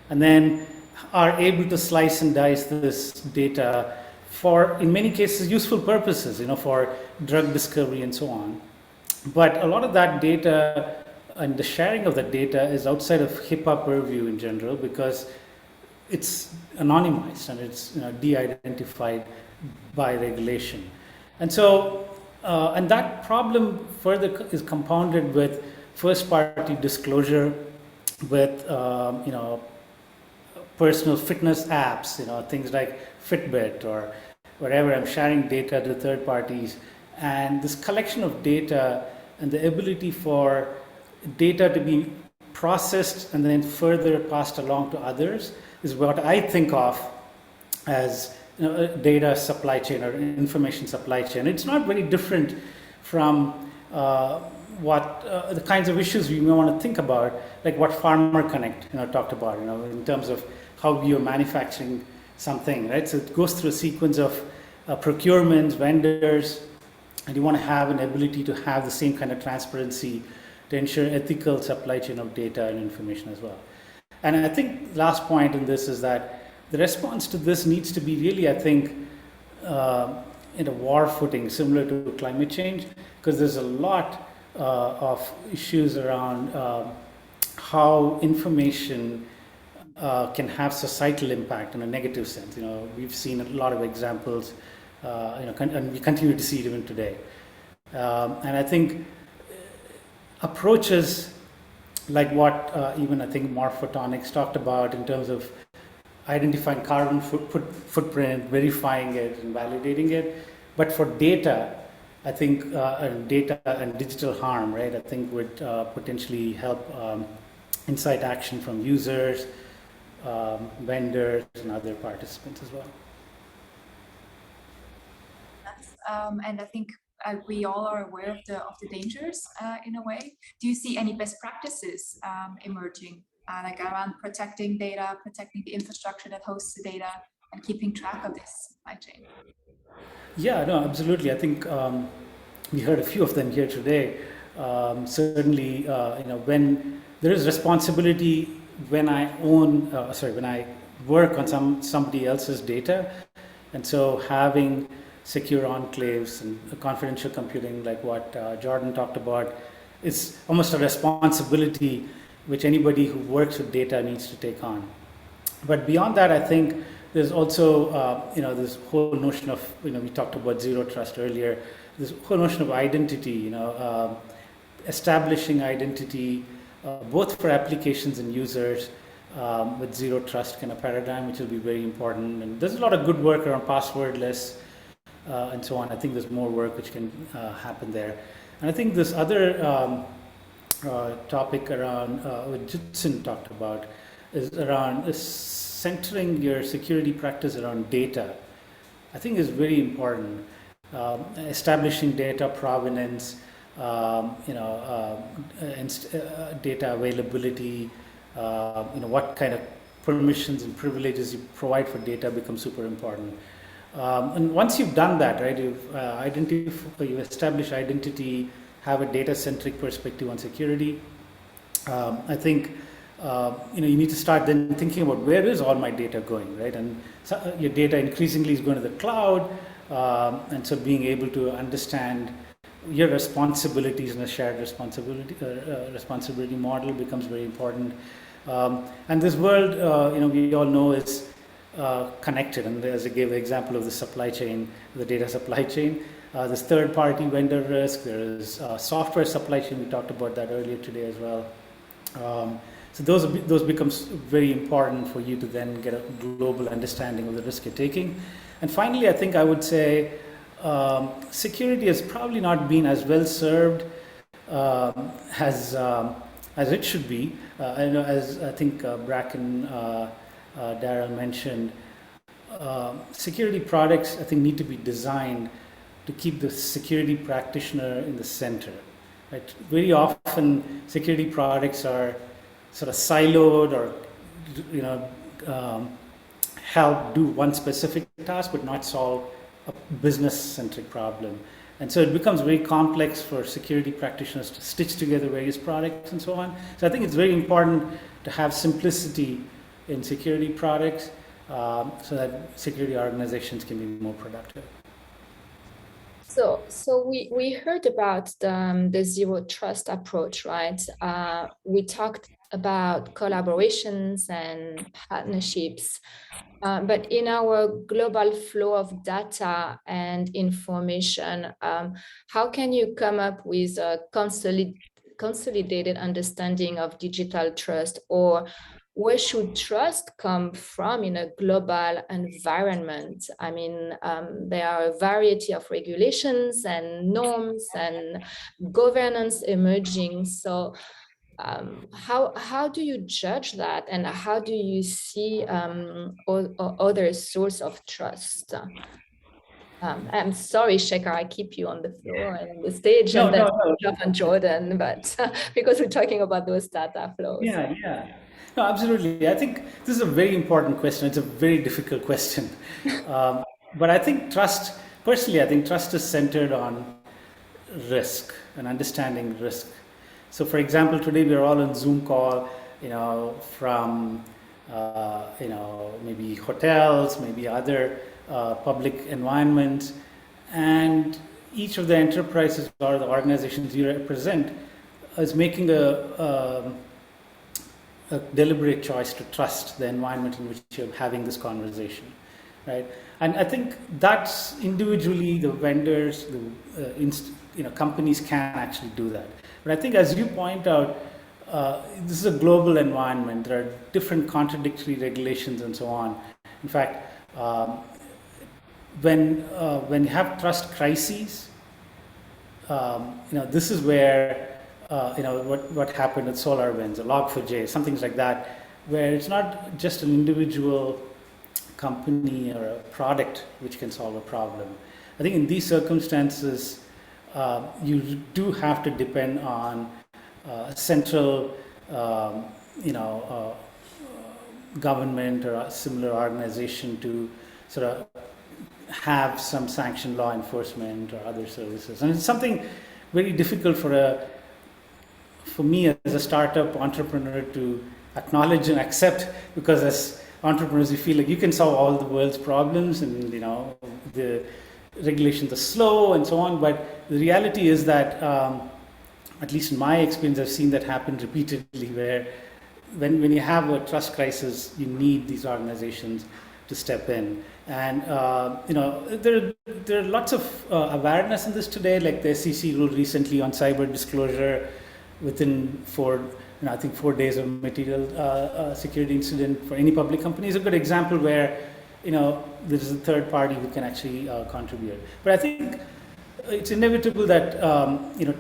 Speaker 12: and then are able to slice and dice this data for, in many cases, useful purposes, for drug discovery and so on. But a lot of that data and the sharing of that data is outside of HIPAA purview in general because it's anonymized and it's de-identified by regulation. And so, and that problem further is compounded with first-party disclosure, with personal fitness apps, things like Fitbit or wherever I'm sharing data to third parties. And this collection of data and the ability for data to be processed and then further passed along to others is what I think of as a data supply chain or information supply chain. It's not very different from the kinds of issues we may want to think about, like what Pharma Connect talked about, in terms of how you're manufacturing something, right? So it goes through a sequence of procurements, vendors, and you want to have an ability to have the same kind of transparency to ensure ethical supply chain of data and information as well. And I think the last point in this is that the response to this needs to be really, I think, in a war footing, similar to climate change, because there's a lot of issues around how information can have societal impact in a negative sense. We've seen a lot of examples, and we continue to see it even today. And I think approaches like what even I think Morphotonics talked about in terms of identifying carbon footprint, verifying it, and validating it. But for data, I think data and digital harm, right? I think would potentially help incite action from users, vendors, and other participants as well.
Speaker 4: And I think we all are aware of the dangers in a way. Do you see any best practices emerging, like around protecting data, protecting the infrastructure that hosts the data, and keeping track of this supply chain?
Speaker 12: Yeah, no, absolutely. I think we heard a few of them here today. Certainly, when there is responsibility when I when I work on somebody else's data, and so having secure enclaves and confidential computing, like what Jordan talked about, is almost a responsibility which anybody who works with data needs to take on. But beyond that, I think there's also, this whole notion of, we talked about zero trust earlier, this whole notion of identity, establishing identity, both for applications and users, with zero trust kind of paradigm, which will be very important. And there's a lot of good work around passwordless and so on. I think there's more work which can happen there. And I think this other topic around what Jitson talked about is around centering your security practice around data. I think is very important. Establishing data provenance, data availability, what kind of permissions and privileges you provide for data becomes super important. And once you've done that, right, you've established identity, have a data-centric perspective on security. I think you need to start then thinking about where is all my data going, right? And so your data increasingly is going to the cloud, and so being able to understand your responsibilities in a shared responsibility model becomes very important. And this world, we all know is connected. And as I gave the example of the supply chain, the data supply chain, there's third-party vendor risk. There is software supply chain. We talked about that earlier today as well. So those becomes very important for you to then get a global understanding of the risk you're taking. And finally, I think I would say security has probably not been as well served as it should be. As I think Prakan, Dahal mentioned, security products I think need to be designed to keep the security practitioner in the center. Right? Very often, security products are sort of siloed or help do one specific task but not solve a business-centric problem. And so it becomes very complex for security practitioners to stitch together various products and so on. So I think it's very important to have simplicity in security products so that security organizations can be more productive.
Speaker 5: So we heard about the zero trust approach, right? We talked about collaborations and partnerships, but in our global flow of data and information, how can you come up with a consolidated understanding of digital trust, or where should trust come from in a global environment? I mean, there are a variety of regulations and norms and governance emerging. So how do you judge that, and how do you see other source of trust? I'm sorry, Shekhar, I keep you on the floor and on the stage, and then Jeff and Jordan, but because we're talking about those data flows.
Speaker 12: Yeah. No, absolutely. I think this is a very important question. It's a very difficult question. But I think trust, personally, I think trust is centered on risk and understanding risk. So for example, today we are all on Zoom call, from, maybe hotels, maybe other public environments, and each of the enterprises or the organizations you represent is making a deliberate choice to trust the environment in which you're having this conversation, right? And I think that's individually the vendors, the companies can actually do that. But I think, as you point out, this is a global environment. There are different contradictory regulations and so on. In fact, when you have trust crises, this is where what happened with SolarWinds, or Log4j, some things like that, where it's not just an individual company or a product which can solve a problem. I think in these circumstances, you do have to depend on a central, government or a similar organization to sort of have some sanction law enforcement or other services. And it's something very difficult for me as a startup entrepreneur to acknowledge and accept, because as entrepreneurs, you feel like you can solve all the world's problems, and the regulations are slow and so on. But the reality is that, at least in my experience, I've seen that happen repeatedly, where when you have a trust crisis, you need these organizations to step in. And there are lots of awareness in this today, like the SEC ruled recently on cyber disclosure within 4 days of material security incident for any public company is a good example where there's a third party who can actually contribute. But I think it's inevitable that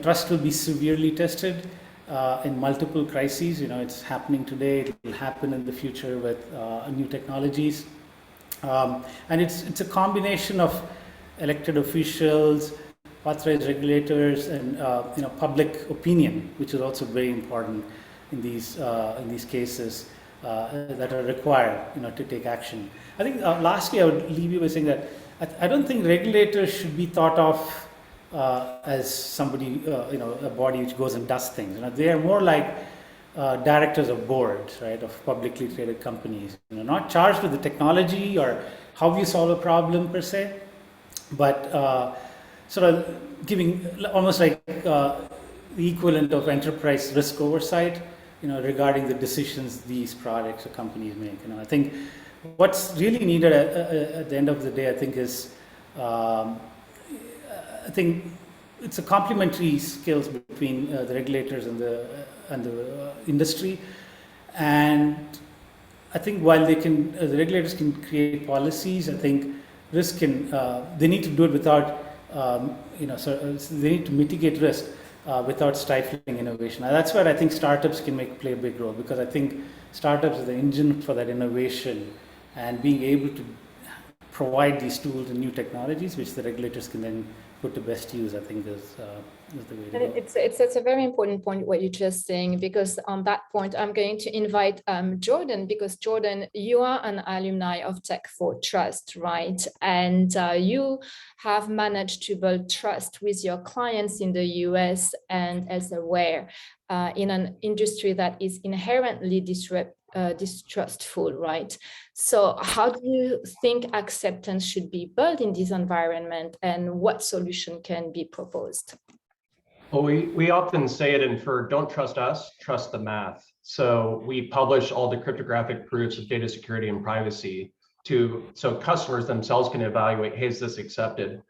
Speaker 12: trust will be severely tested in multiple crises. It's happening today. It will happen in the future with new technologies. And it's a combination of elected officials, authorized regulators, and public opinion, which is also very important in these cases that are required to take action. I think lastly, I would leave you by saying that I don't think regulators should be thought of as somebody, a body which goes and does things. They are more like directors of boards, right, of publicly traded companies. Not charged with the technology or how you solve a problem per se, but sort of giving almost like the equivalent of enterprise risk oversight, regarding the decisions these products or companies make. I think what's really needed at the end of the day, I think, is I think it's a complementary skills between the regulators and the industry. And I think while the regulators can create policies, I think risk can, they need to do it without, so they need to mitigate risk without stifling innovation. And that's where I think startups can play a big role, because I think startups are the engine for that innovation, and being able to provide these tools and new technologies, which the regulators can then put to best use, I think is the way to go.
Speaker 5: It's a very important point what you're just saying, because on that point, I'm going to invite Jordan, because Jordan, you are an alumni of Tech for Trust, right? And you have managed to build trust with your clients in the US and elsewhere in an industry that is inherently distrustful, right? So how do you think acceptance should be built in this environment, and what solution can be proposed?
Speaker 11: Well, we often say it for don't trust us, trust the math. So we publish all the cryptographic proofs of data security and privacy so customers themselves can evaluate, hey, is this accepted?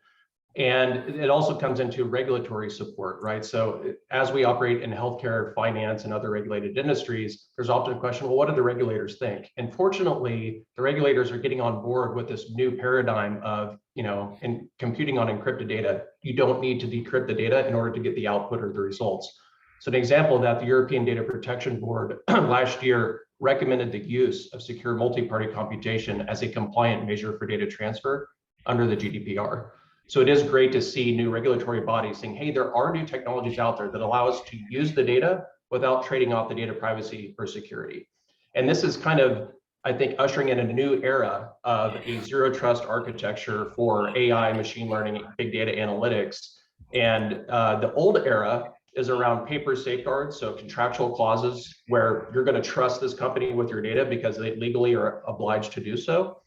Speaker 11: And it also comes into regulatory support, right? So as we operate in healthcare, finance, and other regulated industries, there's often a question, well, what do the regulators think? And fortunately, the regulators are getting on board with this new paradigm of, in computing on encrypted data, you don't need to decrypt the data in order to get the output or the results. So an example of that, the European Data Protection Board last year recommended the use of secure multi-party computation as a compliant measure for data transfer under the GDPR. So it is great to see new regulatory bodies saying, hey, there are new technologies out there that allow us to use the data without trading off the data privacy or security. And this is kind of, I think, ushering in a new era of a zero trust architecture for AI, machine learning, big data analytics. And the old era is around paper safeguards, so contractual clauses where you're going to trust this company with your data because they legally are obliged to do so.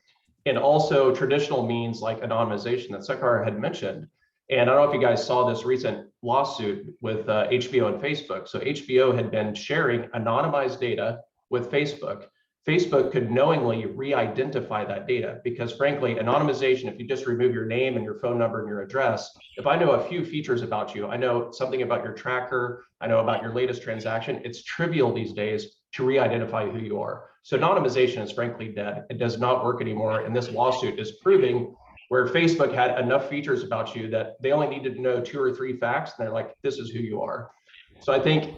Speaker 11: And also traditional means like anonymization that Zakar had mentioned. And I don't know if you guys saw this recent lawsuit with HBO and Facebook. So HBO had been sharing anonymized data with Facebook. Facebook could knowingly re-identify that data because frankly, anonymization, if you just remove your name and your phone number and your address, if I know a few features about you, I know something about your tracker, I know about your latest transaction, it's trivial these days to re-identify who you are. So anonymization is frankly dead. It does not work anymore. And this lawsuit is proving where Facebook had enough features about you that they only needed to know 2 or 3 facts. And they're like, this is who you are. So I think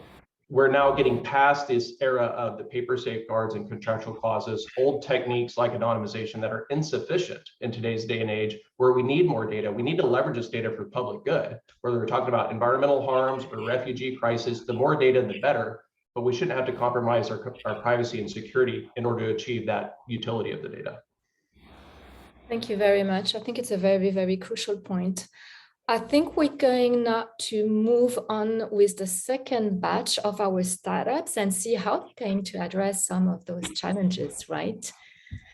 Speaker 11: we're now getting past this era of the paper safeguards and contractual clauses, old techniques like anonymization that are insufficient in today's day and age, where we need more data. We need to leverage this data for public good, whether we're talking about environmental harms or refugee crisis, the more data, the better. But we shouldn't have to compromise our privacy and security in order to achieve that utility of the data.
Speaker 5: Thank you very much. I think it's a very, very crucial point. I think we're going now to move on with the second batch of our startups and see how they're going to address some of those challenges, right?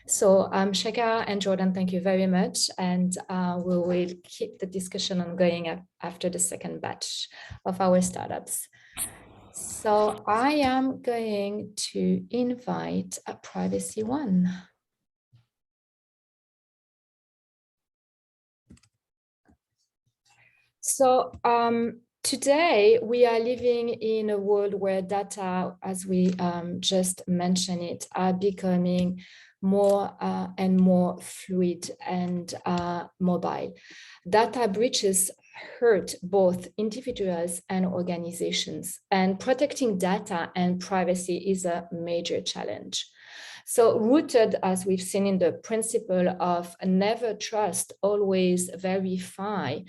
Speaker 5: So Zakar and Jordan, thank you very much. And we will keep the discussion on going after the second batch of our startups. So I am going to invite a Privacy One. So today we are living in a world where data, as we just mentioned it, are becoming more and more fluid and mobile. Data breaches hurt both individuals and organizations, and protecting data and privacy is a major challenge. So rooted, as we've seen, in the principle of never trust, always verify,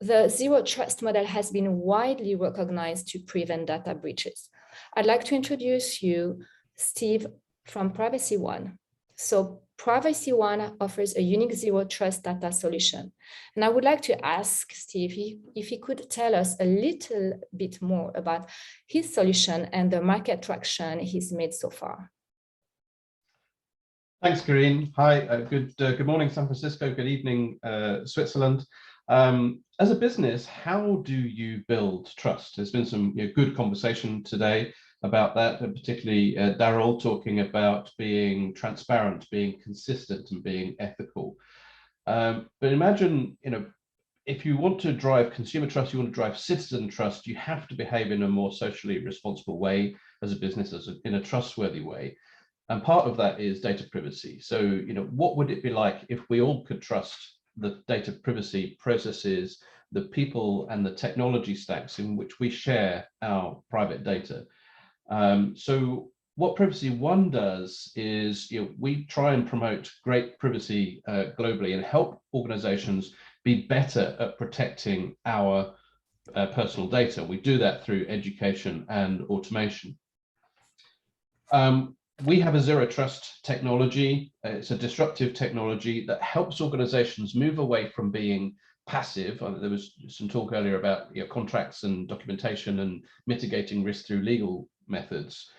Speaker 5: the zero trust model has been widely recognized to prevent data breaches. I'd like to introduce you, Steve, from Privacy One. So Privacy One offers a unique zero trust data solution. And I would like to ask Steve if he could tell us a little bit more about his solution and the market traction he's made so far.
Speaker 11: Thanks, Corinne. Hi, good morning, San Francisco. Good evening, Switzerland. As a business, how do you build trust? There's been some good conversation today about that, and particularly Dahal talking about being transparent, being consistent, and being ethical. But imagine, if you want to drive consumer trust, you want to drive citizen trust, you have to behave in a more socially responsible way as a business, in a trustworthy way. And part of that is data privacy. So, what would it be like if we all could trust the data privacy processes, the people and the technology stacks in which we share our private data? So what Privacy One does is we try and promote great privacy globally and help organizations be better at protecting our personal data. We do that through education and automation. We have a zero trust technology. It's a disruptive technology that helps organizations move away from being passive. There was some talk earlier about contracts and documentation and mitigating risk through legal methods.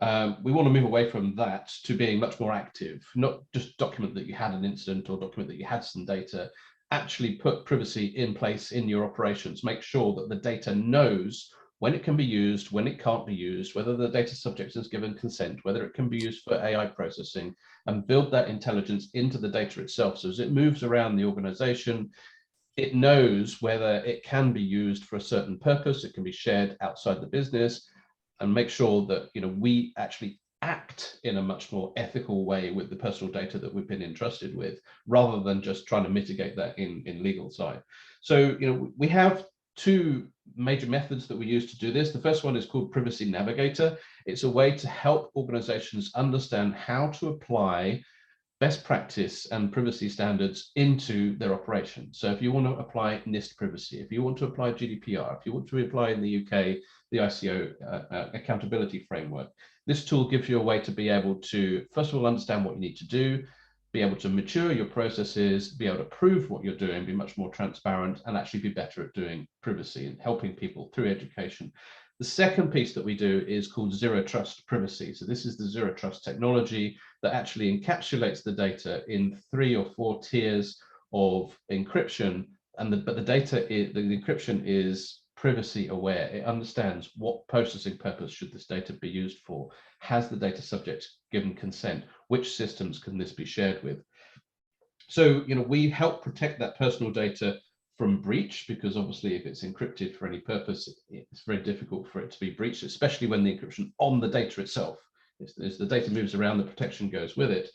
Speaker 11: We want to move away from that to being much more active, not just document that you had an incident or document that you had some data. Actually put privacy in place in your operations. Make sure that the data knows when it can be used, when it can't be used, whether the data subject is given consent, whether it can be used for AI processing, and build that intelligence into the data itself. So as it moves around the organization, it knows whether it can be used for a certain purpose, it can be shared outside the business, and make sure that we actually act in a much more ethical way with the personal data that we've been entrusted with, rather than just trying to mitigate that in legal side. So we have two major methods that we use to do this. The first one is called Privacy Navigator. It's a way to help organizations understand how to apply best practice and privacy standards into their operation. So if you want to apply NIST privacy, if you want to apply GDPR, if you want to apply in the UK, the ICO accountability framework, this tool gives you a way to be able to, first of all, understand what you need to do, be able to mature your processes, be able to prove what you're doing, be much more transparent, and actually be better at doing privacy and helping people through education. The second piece that we do is called Zero Trust Privacy. So this is the Zero Trust technology that actually encapsulates the data in 3 or 4 tiers of encryption. But the encryption is privacy aware. It understands what processing purpose should this data be used for. Has the data subject given consent? Which systems can this be shared with? So, we help protect that personal data from breach, because obviously if it's encrypted for any purpose, it's very difficult for it to be breached, especially when the encryption on the data itself, as the data moves around, the protection goes with it.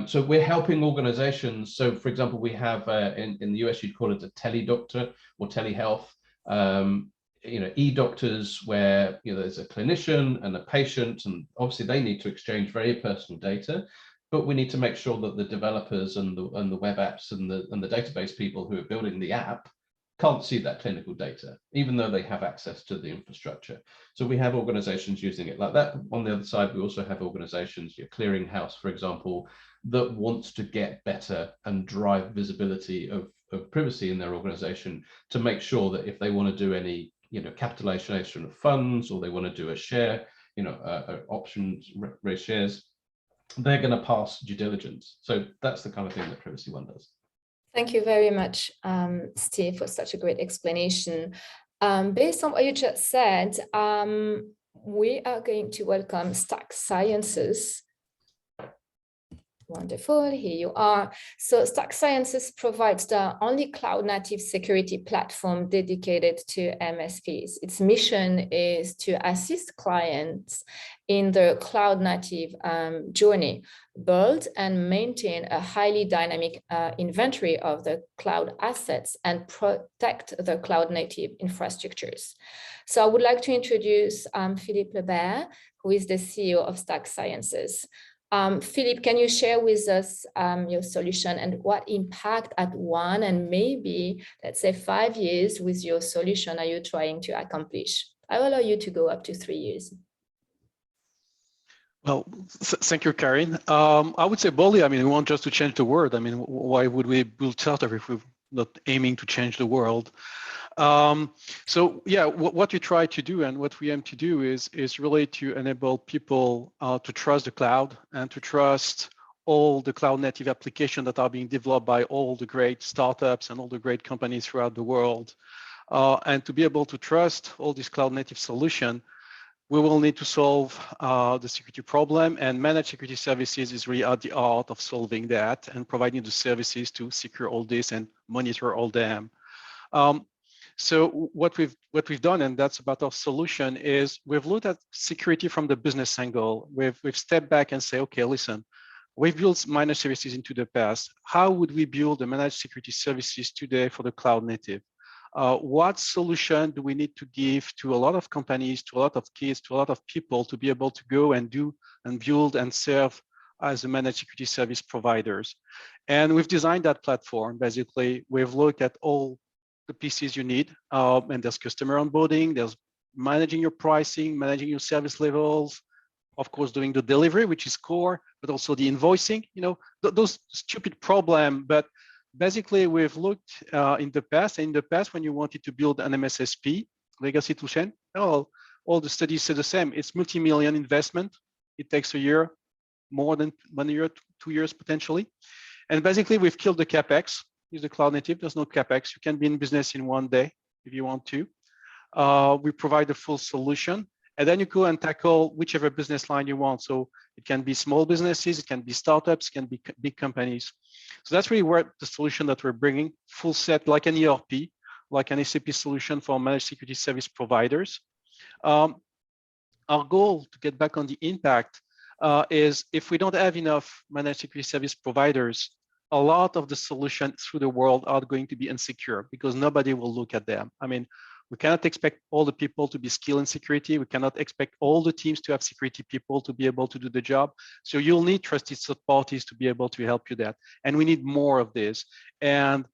Speaker 11: So we're helping organizations. So for example, we have in the US, you'd call it a teledoctor or telehealth, e-doctors where there's a clinician and a patient, and obviously they need to exchange very personal data. But we need to make sure that the developers and the web apps and the database people who are building the app can't see that clinical data, even though they have access to the infrastructure. So we have organizations using it like that. On the other side, we also have organizations, your clearinghouse, for example, that wants to get better and drive visibility of privacy in their organization to make sure that if they want to do any, capitalization of funds, or they want to do a share, options, raise shares, they're going to pass due diligence. So that's the kind of thing that Privacy One does.
Speaker 5: Thank you very much, Steve, for such a great explanation. Based on what you just said, we are going to welcome Stack Sciences. Wonderful, here you are. So Stack Sciences provides the only cloud-native security platform dedicated to MSPs. Its mission is to assist clients in their cloud-native journey, build and maintain a highly dynamic inventory of the cloud assets, and protect the cloud-native infrastructures. So I would like to introduce Philippe Lebert, who is the CEO of Stack Sciences. Philippe, can you share with us your solution and what impact at 1 and maybe, let's say, 5 years with your solution are you trying to accomplish? I will allow you to go up to 3 years.
Speaker 13: Well, thank you, Karin. I would say boldly, we want just to change the world. Why would we build startup if we're not aiming to change the world? So yeah, what we try to do and what we aim to do is really to enable people to trust the cloud and to trust all the cloud native applications that are being developed by all the great startups and all the great companies throughout the world. And to be able to trust all these cloud native solutions, we will need to solve the security problem, and managed security services is really at the art of solving that and providing the services to secure all this and monitor all them. So what we've done, and that's about our solution, is we've looked at security from the business angle. We've stepped back and say, okay, listen, we've built managed services into the past. How would we build the managed security services today for the cloud native? What solution do we need to give to a lot of companies, to a lot of kids, to a lot of people to be able to go and do and build and serve as a managed security service providers? And we've designed that platform. Basically, we've looked at all the pieces you need, and there's customer onboarding, there's managing your pricing, managing your service levels, of course, doing the delivery, which is core, but also the invoicing, those stupid problems. But basically, we've looked in the past when you wanted to build an MSSP, legacy solution, all the studies say the same. It's multi-million investment. It takes a year, more than 1 year, 2 years potentially. And basically, we've killed the CapEx. Use the cloud native, there's no CapEx. You can be in business in 1 day if you want to. We provide a full solution, and then you go and tackle whichever business line you want. So it can be small businesses, it can be startups, it can be big companies. So that's really where the solution that we're bringing, full set, like an ERP, like an SAP solution for managed security service providers. Our goal, to get back on the impact, is if we don't have enough managed security service providers, a lot of the solutions through the world are going to be insecure because nobody will look at them. We cannot expect all the people to be skilled in security. We cannot expect all the teams to have security people to be able to do the job. So you'll need trusted third parties to be able to help you that. And we need more of this. And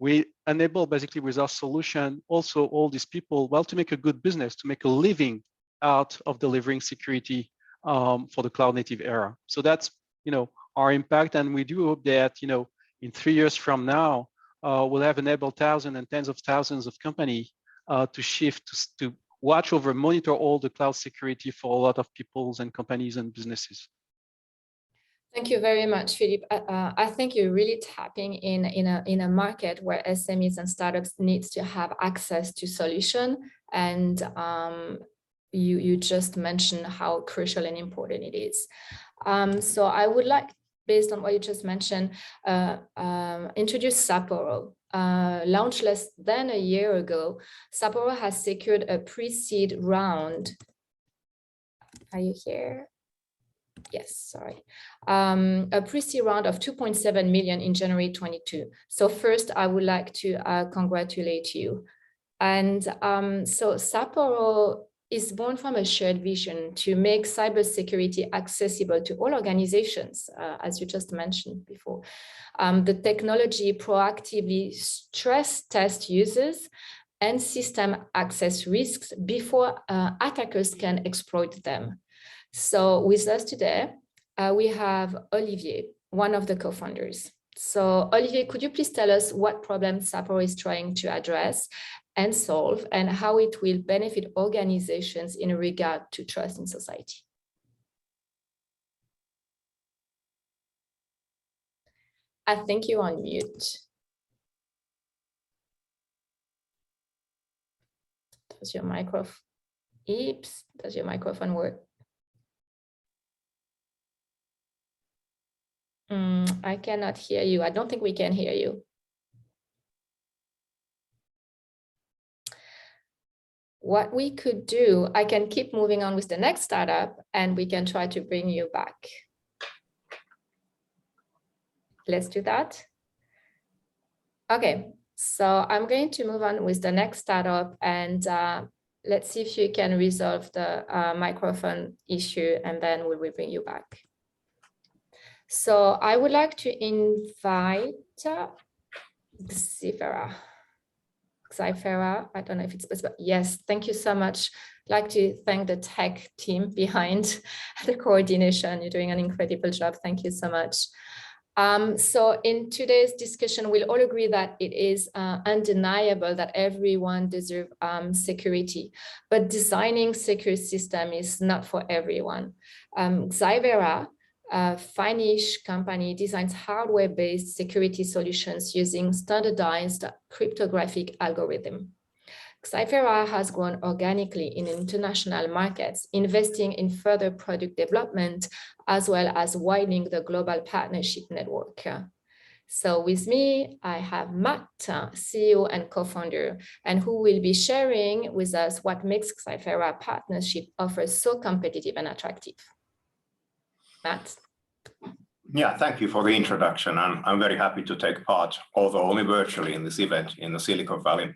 Speaker 13: we enable basically with our solution also all these people, well, to make a good business, to make a living out of delivering security for the cloud native era. So that's, our impact, and we do hope that in 3 years from now we'll have enabled thousands and tens of thousands of companies to shift to watch over, monitor all the cloud security for a lot of peoples and companies and businesses.
Speaker 5: Thank you very much, Philippe. I think you're really tapping in a market where SMEs and startups need to have access to solution, and you just mentioned how crucial and important it is. So I would like, based on what you just mentioned, introduce Sapporo. Launched less than a year ago, Sapporo has secured a pre-seed round. Are you here? Yes, sorry. A pre-seed round of 2.7 million in January 22. So first, I would like to congratulate you. And so Sapporo is born from a shared vision to make cybersecurity accessible to all organizations, as you just mentioned before. The technology proactively stress test users and system access risks before attackers can exploit them. So with us today, we have Olivier, one of the co-founders. So Olivier, could you please tell us what problem Sapporo is trying to address and solve, and how it will benefit organizations in regard to trust in society? I think you're on mute. Does your microphone, does your microphone work? I cannot hear you. I don't think we can hear you. What we could do, I can keep moving on with the next startup and we can try to bring you back. Let's do that. Okay, so I'm going to move on with the next startup and let's see if you can resolve the microphone issue and then we will bring you back. So I would like to invite Xifera. I don't know if it's possible. Yes, thank you so much. I'd like to thank the tech team behind the coordination. You're doing an incredible job. Thank you so much. So in today's discussion, we'll all agree that it is undeniable that everyone deserves security, but designing secure system is not for everyone. Xifera, a Finnish company, designs hardware-based security solutions using standardized cryptographic algorithm. Xifera has grown organically in international markets, investing in further product development, as well as widening the global partnership network. So with me, I have Matt, CEO and co-founder, and who will be sharing with us what makes Xifera partnership offer so competitive and attractive. Matt.
Speaker 14: Yeah, thank you for the introduction. I'm very happy to take part, although only virtually, in this event in the Silicon Valley,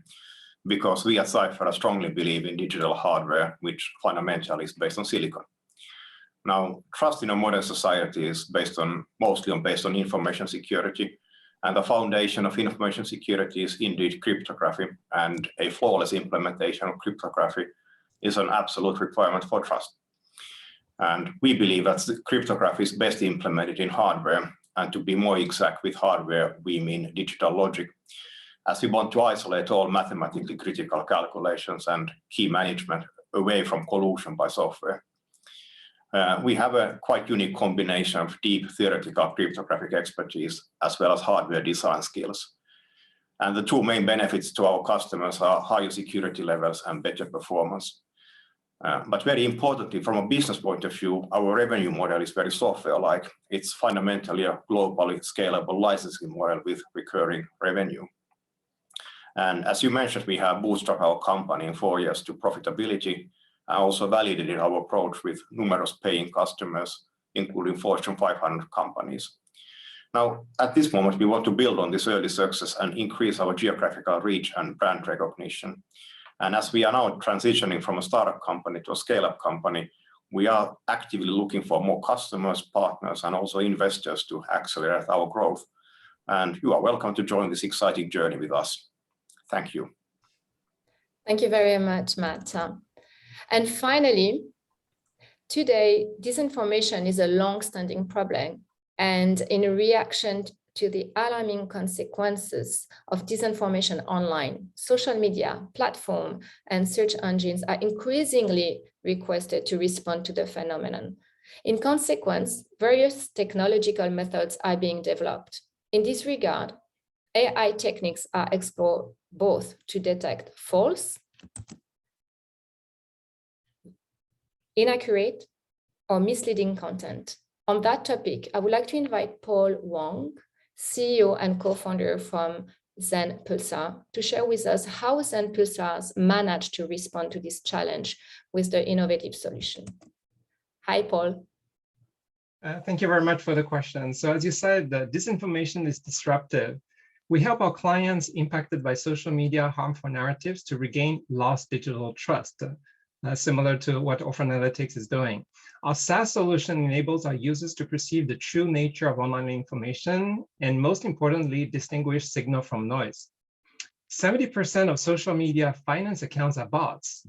Speaker 14: because we at Xifera strongly believe in digital hardware, which fundamentally is based on silicon. Now, trust in a modern society is mostly based on information security, and the foundation of information security is indeed cryptography, and a flawless implementation of cryptography is an absolute requirement for trust. And we believe that cryptography is best implemented in hardware, and to be more exact with hardware, we mean digital logic, as we want to isolate all mathematically critical calculations and key management away from collusion by software. We have a quite unique combination of deep theoretical cryptographic expertise as well as hardware design skills. And the two main benefits to our customers are higher security levels and better performance. But very importantly, from a business point of view, our revenue model is very software-like. It's fundamentally a globally scalable licensing model with recurring revenue. And as you mentioned, we have bootstrapped our company in 4 years to profitability, and also validated our approach with numerous paying customers, including Fortune 500 companies. Now, at this moment, we want to build on this early success and increase our geographical reach and brand recognition. And as we are now transitioning from a startup company to a scale-up company, we are actively looking for more customers, partners, and also investors to accelerate our growth. And you are welcome to join this exciting journey with us. Thank you.
Speaker 5: Thank you very much, Matt. And finally, today, disinformation is a long-standing problem. And in reaction to the alarming consequences of disinformation online, social media, platform, and search engines are increasingly requested to respond to the phenomenon. In consequence, various technological methods are being developed. In this regard, AI techniques are explored both to detect false, inaccurate, or misleading content. On that topic, I would like to invite Paul Wong, CEO and co-founder from Zen Pulsar, to share with us how Zen Pulsar managed to respond to this challenge with the innovative solution. Hi, Paul.
Speaker 15: Thank you very much for the question. So as you said, disinformation is disruptive. We help our clients impacted by social media harmful narratives to regain lost digital trust. similar to what Orphan Analytics is doing. Our SaaS solution enables our users to perceive the true nature of online information and, most importantly, distinguish signal from noise. 70% of social media finance accounts are bots.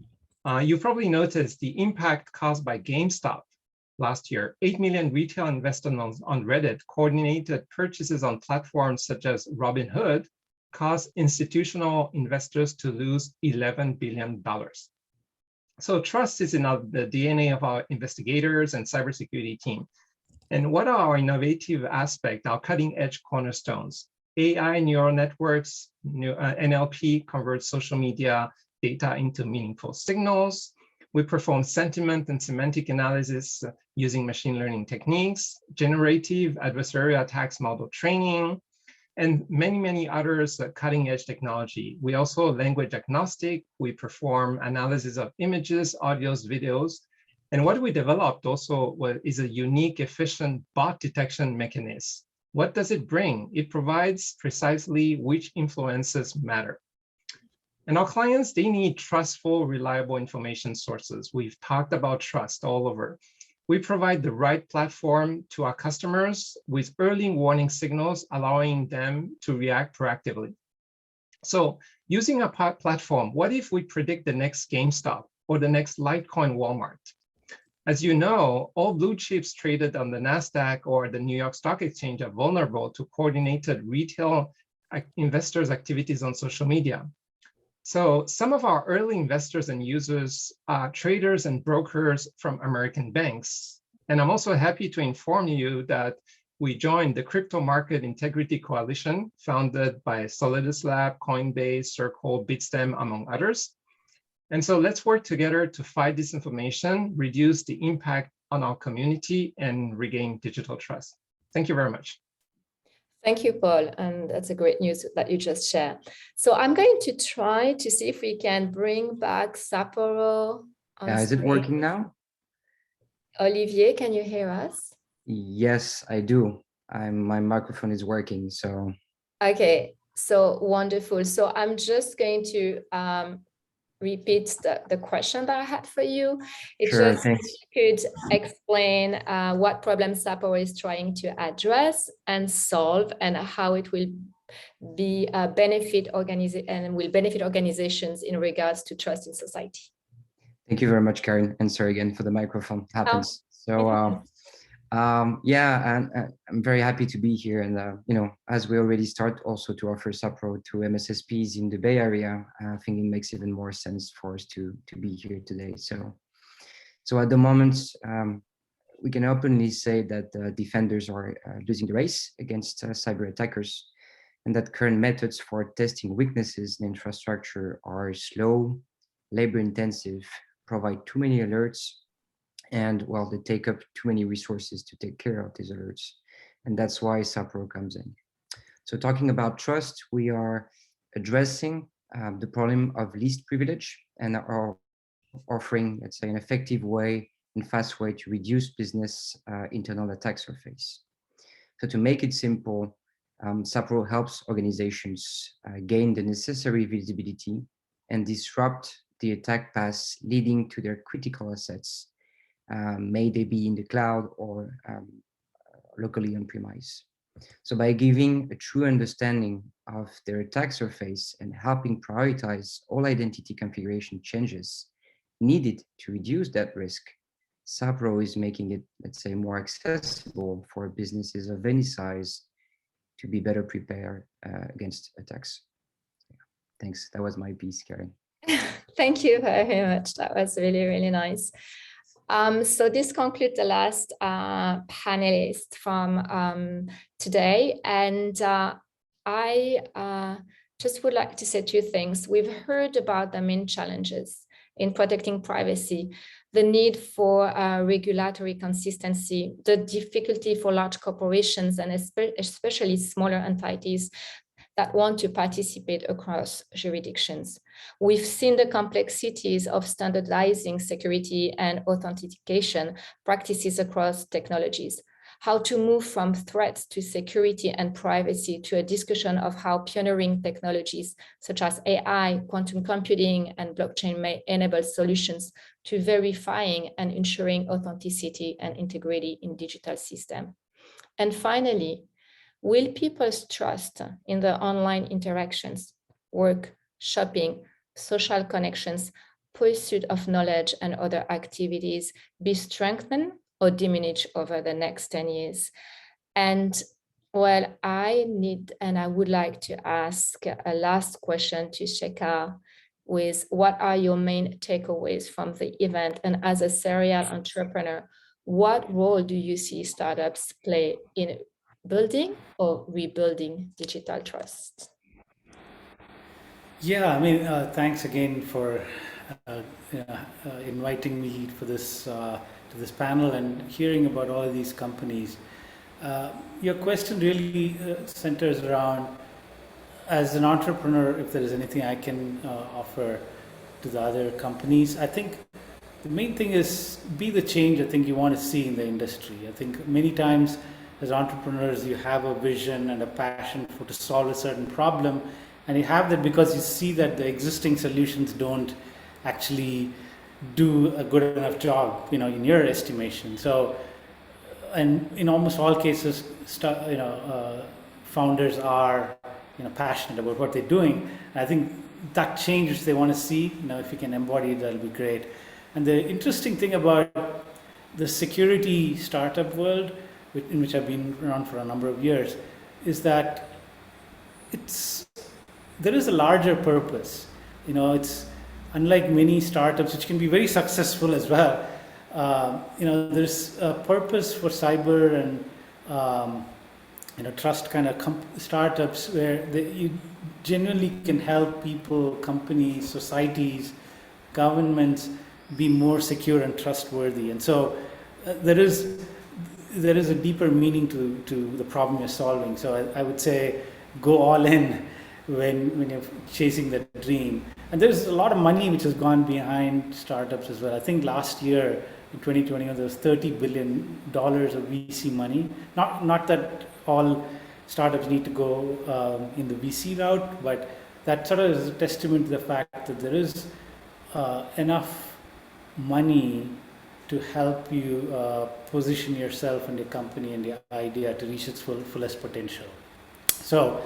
Speaker 15: You probably noticed the impact caused by GameStop last year. 8 million retail investors on Reddit coordinated purchases on platforms such as Robinhood caused institutional investors to lose $11 billion. So trust is in the DNA of our investigators and cybersecurity team. And what are our innovative aspects, our cutting edge cornerstones? AI neural networks, NLP converts social media data into meaningful signals. We perform sentiment and semantic analysis using machine learning techniques, generative adversarial attacks model training, and many, many others cutting edge technology. We also language agnostic. We perform analysis of images, audios, videos. And what we developed also is a unique, efficient bot detection mechanism. What does it bring? It provides precisely which influences matter. And our clients, they need trustful, reliable information sources. We've talked about trust all over. We provide the right platform to our customers with early warning signals, allowing them to react proactively. So using a platform, what if we predict the next GameStop or the next Litecoin Walmart? As you know, all blue chips traded on the NASDAQ or the New York Stock Exchange are vulnerable to coordinated retail investors' activities on social media. So some of our early investors and users are traders and brokers from American banks. And I'm also happy to inform you that we joined the Crypto Market Integrity Coalition, founded by Solidus Lab, Coinbase, Circle, Bitstamp, among others. And so let's work together to fight disinformation, reduce the impact on our community, and regain digital trust. Thank you very much.
Speaker 5: Thank you, Paul. And that's a great news that you just shared. So I'm going to try to see if we can bring back Sapporo.
Speaker 16: Is it working now?
Speaker 5: Olivier, can you hear us?
Speaker 16: Yes, I do. My microphone is working, so.
Speaker 5: Okay, so wonderful. So I'm just going to repeat the question that I had for you. It's
Speaker 16: sure,
Speaker 5: just
Speaker 16: thanks.
Speaker 5: You could explain what problem Sapporo is trying to address and solve, and how it will be benefit organizations in regards to trust in society.
Speaker 16: Thank you very much, Karen, and sorry again for the microphone. Happens. So yeah, and I'm very happy to be here. And you know, as we already start also to offer Sapporo to MSSPs in the Bay Area, I think it makes even more sense for us to be here today. So at the moment, we can openly say that defenders are losing the race against cyber attackers, and that current methods for testing weaknesses in infrastructure are slow, labor-intensive, provide too many alerts, and well, they take up too many resources to take care of these alerts. And that's why Sapporo comes in. So talking about trust, we are addressing the problem of least privilege and are offering, let's say, an effective way and fast way to reduce business internal attack surface. So to make it simple, Sapporo helps organizations gain the necessary visibility and disrupt the attack paths leading to their critical assets, may they be in the cloud or locally on premise. So by giving a true understanding of their attack surface and helping prioritize all identity configuration changes needed to reduce that risk, Sapporo is making it, let's say, more accessible for businesses of any size to be better prepared against attacks. Yeah. Thanks. That was my piece, Karen.
Speaker 5: Thank you very much. That was really, really nice. So this concludes the last panelist from today. And I just would like to say two things. We've heard about the main challenges in protecting privacy, the need for regulatory consistency, the difficulty for large corporations and especially smaller entities that want to participate across jurisdictions. We've seen the complexities of standardizing security and authentication practices across technologies. how to move from threats to security and privacy to a discussion of how pioneering technologies such as AI, quantum computing, and blockchain may enable solutions to verifying and ensuring authenticity and integrity in digital systems. And finally, will people's trust in the online interactions, work, shopping, social connections, pursuit of knowledge, and other activities be strengthened or diminished over the next 10 years? And well, I would like to ask a last question to Zakar with what are your main takeaways from the event? And as a serial entrepreneur, what role do you see startups play in building or rebuilding digital trust?
Speaker 12: Yeah, I mean, thanks again for inviting me for this to this panel and hearing about all these companies. Your question really centers around, as an entrepreneur, if there is anything I can offer to the other companies. I think the main thing is be the change I think you want to see in the industry. I think many times as entrepreneurs, you have a vision and a passion to solve a certain problem, and you have that because you see that the existing solutions don't actually do a good enough job, in your estimation. So, and in almost all cases, founders are, passionate about what they're doing. And I think that change which they want to see, if you can embody it, that'll be great. And the interesting thing about the security startup world, in which I've been around for a number of years, is that there is a larger purpose. It's unlike many startups, which can be very successful as well. There's a purpose for cyber and trust kind of startups where you genuinely can help people, companies, societies, governments be more secure and trustworthy. And so there is a deeper meaning to the problem you're solving. So I would say go all in when you're chasing that dream. And there's a lot of money which has gone behind startups as well. I think last year in 2021 there was $30 billion of VC money. Not that all startups need to go in the VC route, but that sort of is a testament to the fact that there is enough money to help you position yourself and your company and your idea to reach its fullest potential. So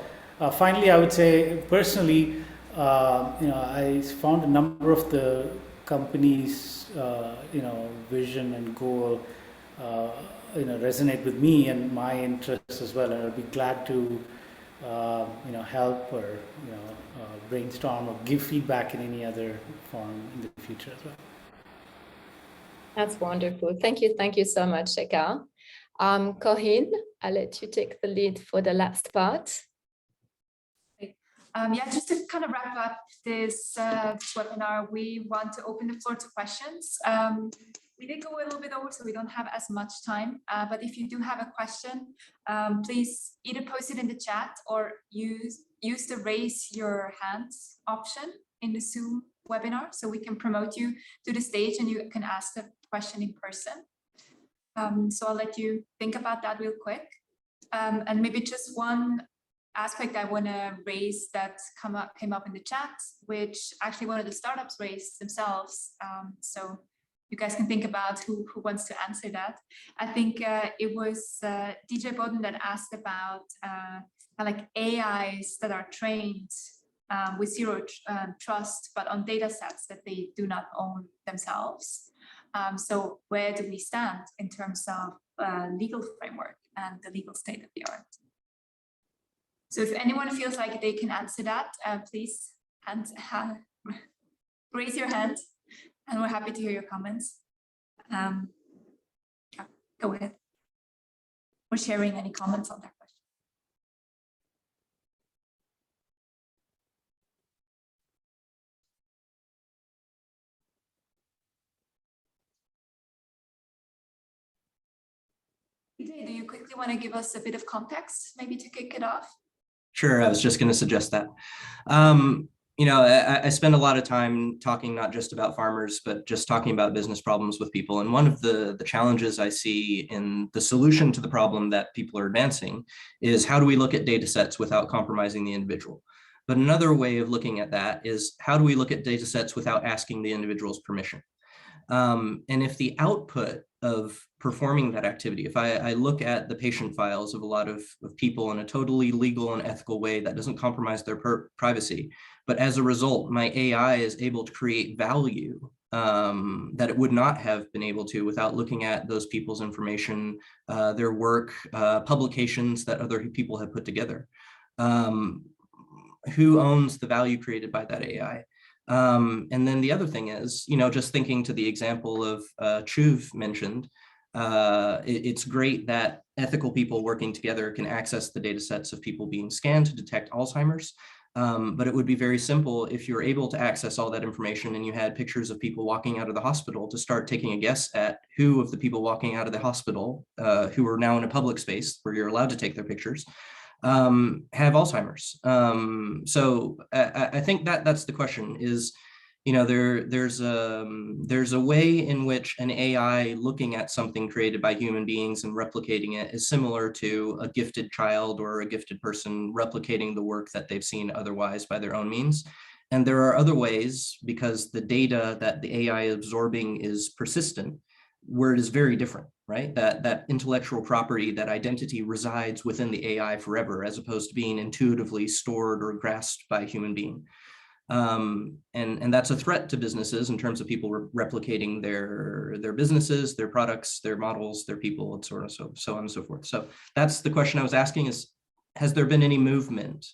Speaker 12: finally, I would say personally, I found a number of the companies, vision and goal, resonate with me and my interests as well. And I'll be glad to, help or, brainstorm or give feedback in any other form in the future as well.
Speaker 5: That's wonderful. Thank you so much, Zakar. Corinne, I'll let you take the lead for the last part.
Speaker 4: Just to kind of wrap up this webinar, we want to open the floor to questions. We did go a little bit over, so we don't have as much time. But if you do have a question, please either post it in the chat or use the raise your hands option in the Zoom webinar, so we can promote you to the stage and you can ask the question in person. So I'll let you think about that real quick. And maybe just one aspect I want to raise that came up in the chat, which actually one of the startups raised themselves. So you guys can think about who wants to answer that. I think it was DJ Bowden that asked about like AIs that are trained with zero trust, but on data sets that they do not own themselves. So where do we stand in terms of legal framework and the legal state of the art? So if anyone feels like they can answer that, please raise your hand, and we're happy to hear your comments. Go ahead. Or sharing any comments on that question. Do you quickly want to give us a bit of context, maybe to kick it off?
Speaker 6: Sure, I was just going to suggest that. You know, I spend a lot of time talking not just about farmers, but just talking about business problems with people. And one of the challenges I see in the solution to the problem that people are advancing is how do we look at data sets without compromising the individual? But another way of looking at that is how do we look at data sets without asking the individual's permission? And if the output of performing that activity, if I look at the patient files of a lot of people in a totally legal and ethical way that doesn't compromise their privacy, but as a result, my AI is able to create value that it would not have been able to without looking at those people's information, their work, publications that other people have put together. Who owns the value created by that AI? And then the other thing is, you know, just thinking to the example of Chuv mentioned, it's great that ethical people working together can access the data sets of people being scanned to detect Alzheimer's. But it would be very simple if you're able to access all that information and you had pictures of people walking out of the hospital to start taking a guess at who of the people walking out of the hospital, who are now in a public space where you're allowed to take their pictures, have Alzheimer's. So I think that's the question is, you know, there's a way in which an AI looking at something created by human beings and replicating it is similar to a gifted child or a gifted person replicating the work that they've seen otherwise by their own means. And there are other ways, because the data that the AI is absorbing is persistent, where it is very different, right? That intellectual property, that identity resides within the AI forever, as opposed to being intuitively stored or grasped by a human being. And that's a threat to businesses in terms of people replicating their businesses, their products, their models, their people, and sort of so on and so forth. So that's the question I was asking is, has there been any movement?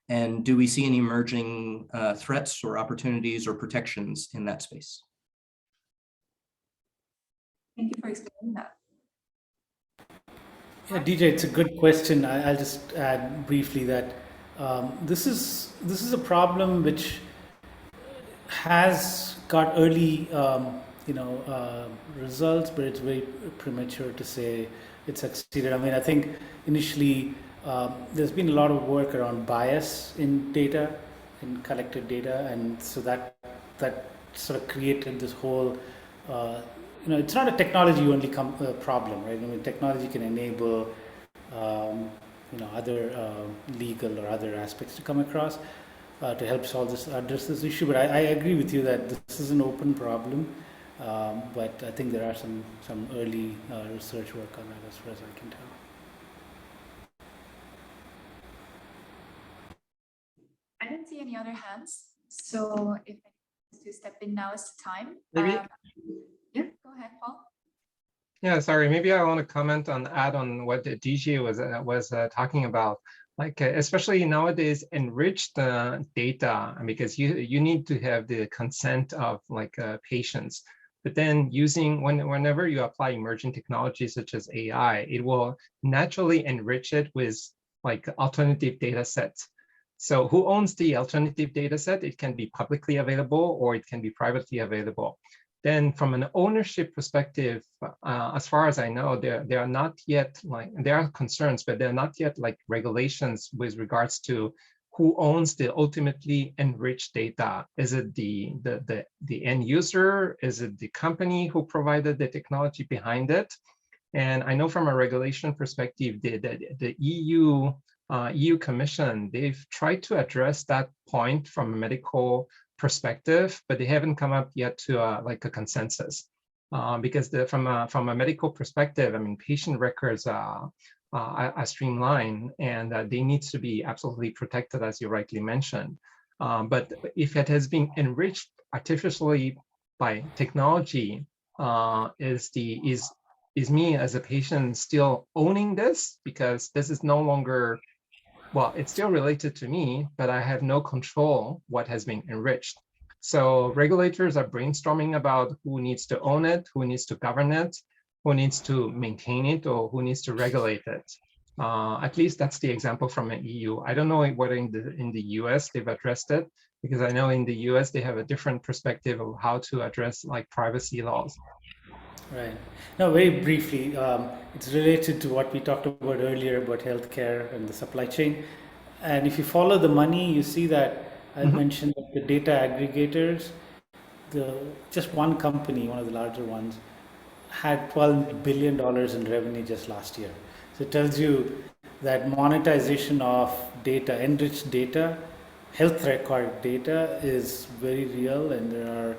Speaker 6: And do we see any emerging threats or opportunities or protections in that space?
Speaker 4: Thank you for explaining that.
Speaker 12: Yeah, DJ, it's a good question. I'll just add briefly that this is a problem which has got early, results, but it's very premature to say it succeeded. I mean, I think initially there's been a lot of work around bias in data, in collected data, and so that sort of created this whole. It's not a technology-only problem, right? I mean, technology can enable, other legal or other aspects to come across to help address this issue. But I agree with you that this is an open problem, but I think there are some early research work on that as far as I can tell.
Speaker 4: I don't see any other hands, so if anyone wants to step in, now is the time.
Speaker 15: Maybe.
Speaker 4: Yeah, go ahead, Paul.
Speaker 15: Yeah, sorry. Maybe I want to add on what the DJ was talking about. Like especially nowadays, enriched data, because you need to have the consent of patients. But then whenever you apply emerging technologies such as AI, it will naturally enrich it with alternative data sets. So who owns the alternative data set? It can be publicly available or it can be privately available. Then from an ownership perspective, as far as I know, there are not yet there are concerns, but there are not yet regulations with regards to who owns the ultimately enriched data. Is it the end user? Is it the company who provided the technology behind it? And I know from a regulation perspective, the EU Commission, they've tried to address that point from a medical perspective, but they haven't come up yet to a consensus, because from a medical perspective, I mean, patient records are streamlined and they need to be absolutely protected, as you rightly mentioned. But if it has been enriched artificially by technology, is me as a patient still owning this? Because this is no longer, well, it's still related to me, but I have no control what has been enriched. So regulators are brainstorming about who needs to own it, who needs to govern it, who needs to maintain it, or who needs to regulate it. At least that's the example from the EU. I don't know whether in the US they've addressed it, because I know in the US they have a different perspective of how to address privacy laws.
Speaker 12: Right. Now, very briefly, it's related to what we talked about earlier about healthcare and the supply chain. And if you follow the money, you see that I mentioned that the data aggregators, just one company, one of the larger ones, had $12 billion in revenue just last year. So it tells you that monetization of data, enriched data, health record data is very real, and there are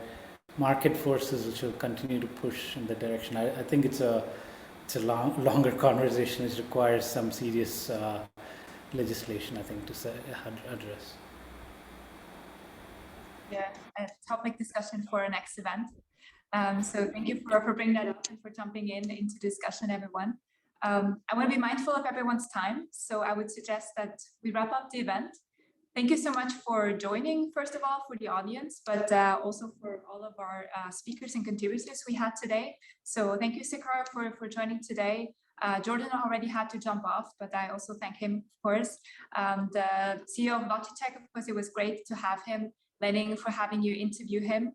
Speaker 12: market forces which will continue to push in that direction. I think it's a longer conversation which requires some serious legislation, I think, to address.
Speaker 4: Yeah, a topic discussion for our next event. So thank you for bringing that up and for jumping into discussion, everyone. I want to be mindful of everyone's time, so I would suggest that we wrap up the event. Thank you so much for joining, first of all, for the audience, but also for all of our speakers and contributors we had today. So thank you, Zakar, for joining today. Jordan already had to jump off, but I also thank him, of course. The CEO of Logitech, of course, it was great to have him. Lenin, for having you interview him.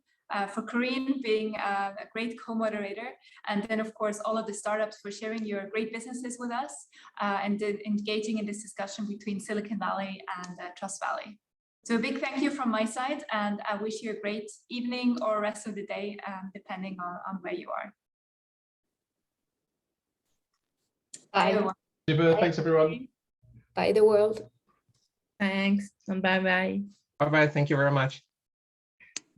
Speaker 4: For Corinne being a great co-moderator, and then of course all of the startups for sharing your great businesses with us and engaging in this discussion between Silicon Valley and Trust Valley. So a big thank you from my side, and I wish you a great evening or rest of the day, depending on where you are.
Speaker 5: Bye.
Speaker 11: Super, thanks everyone.
Speaker 5: Bye the world.
Speaker 2: Thanks, and bye-bye.
Speaker 15: Bye-bye. Thank you very much.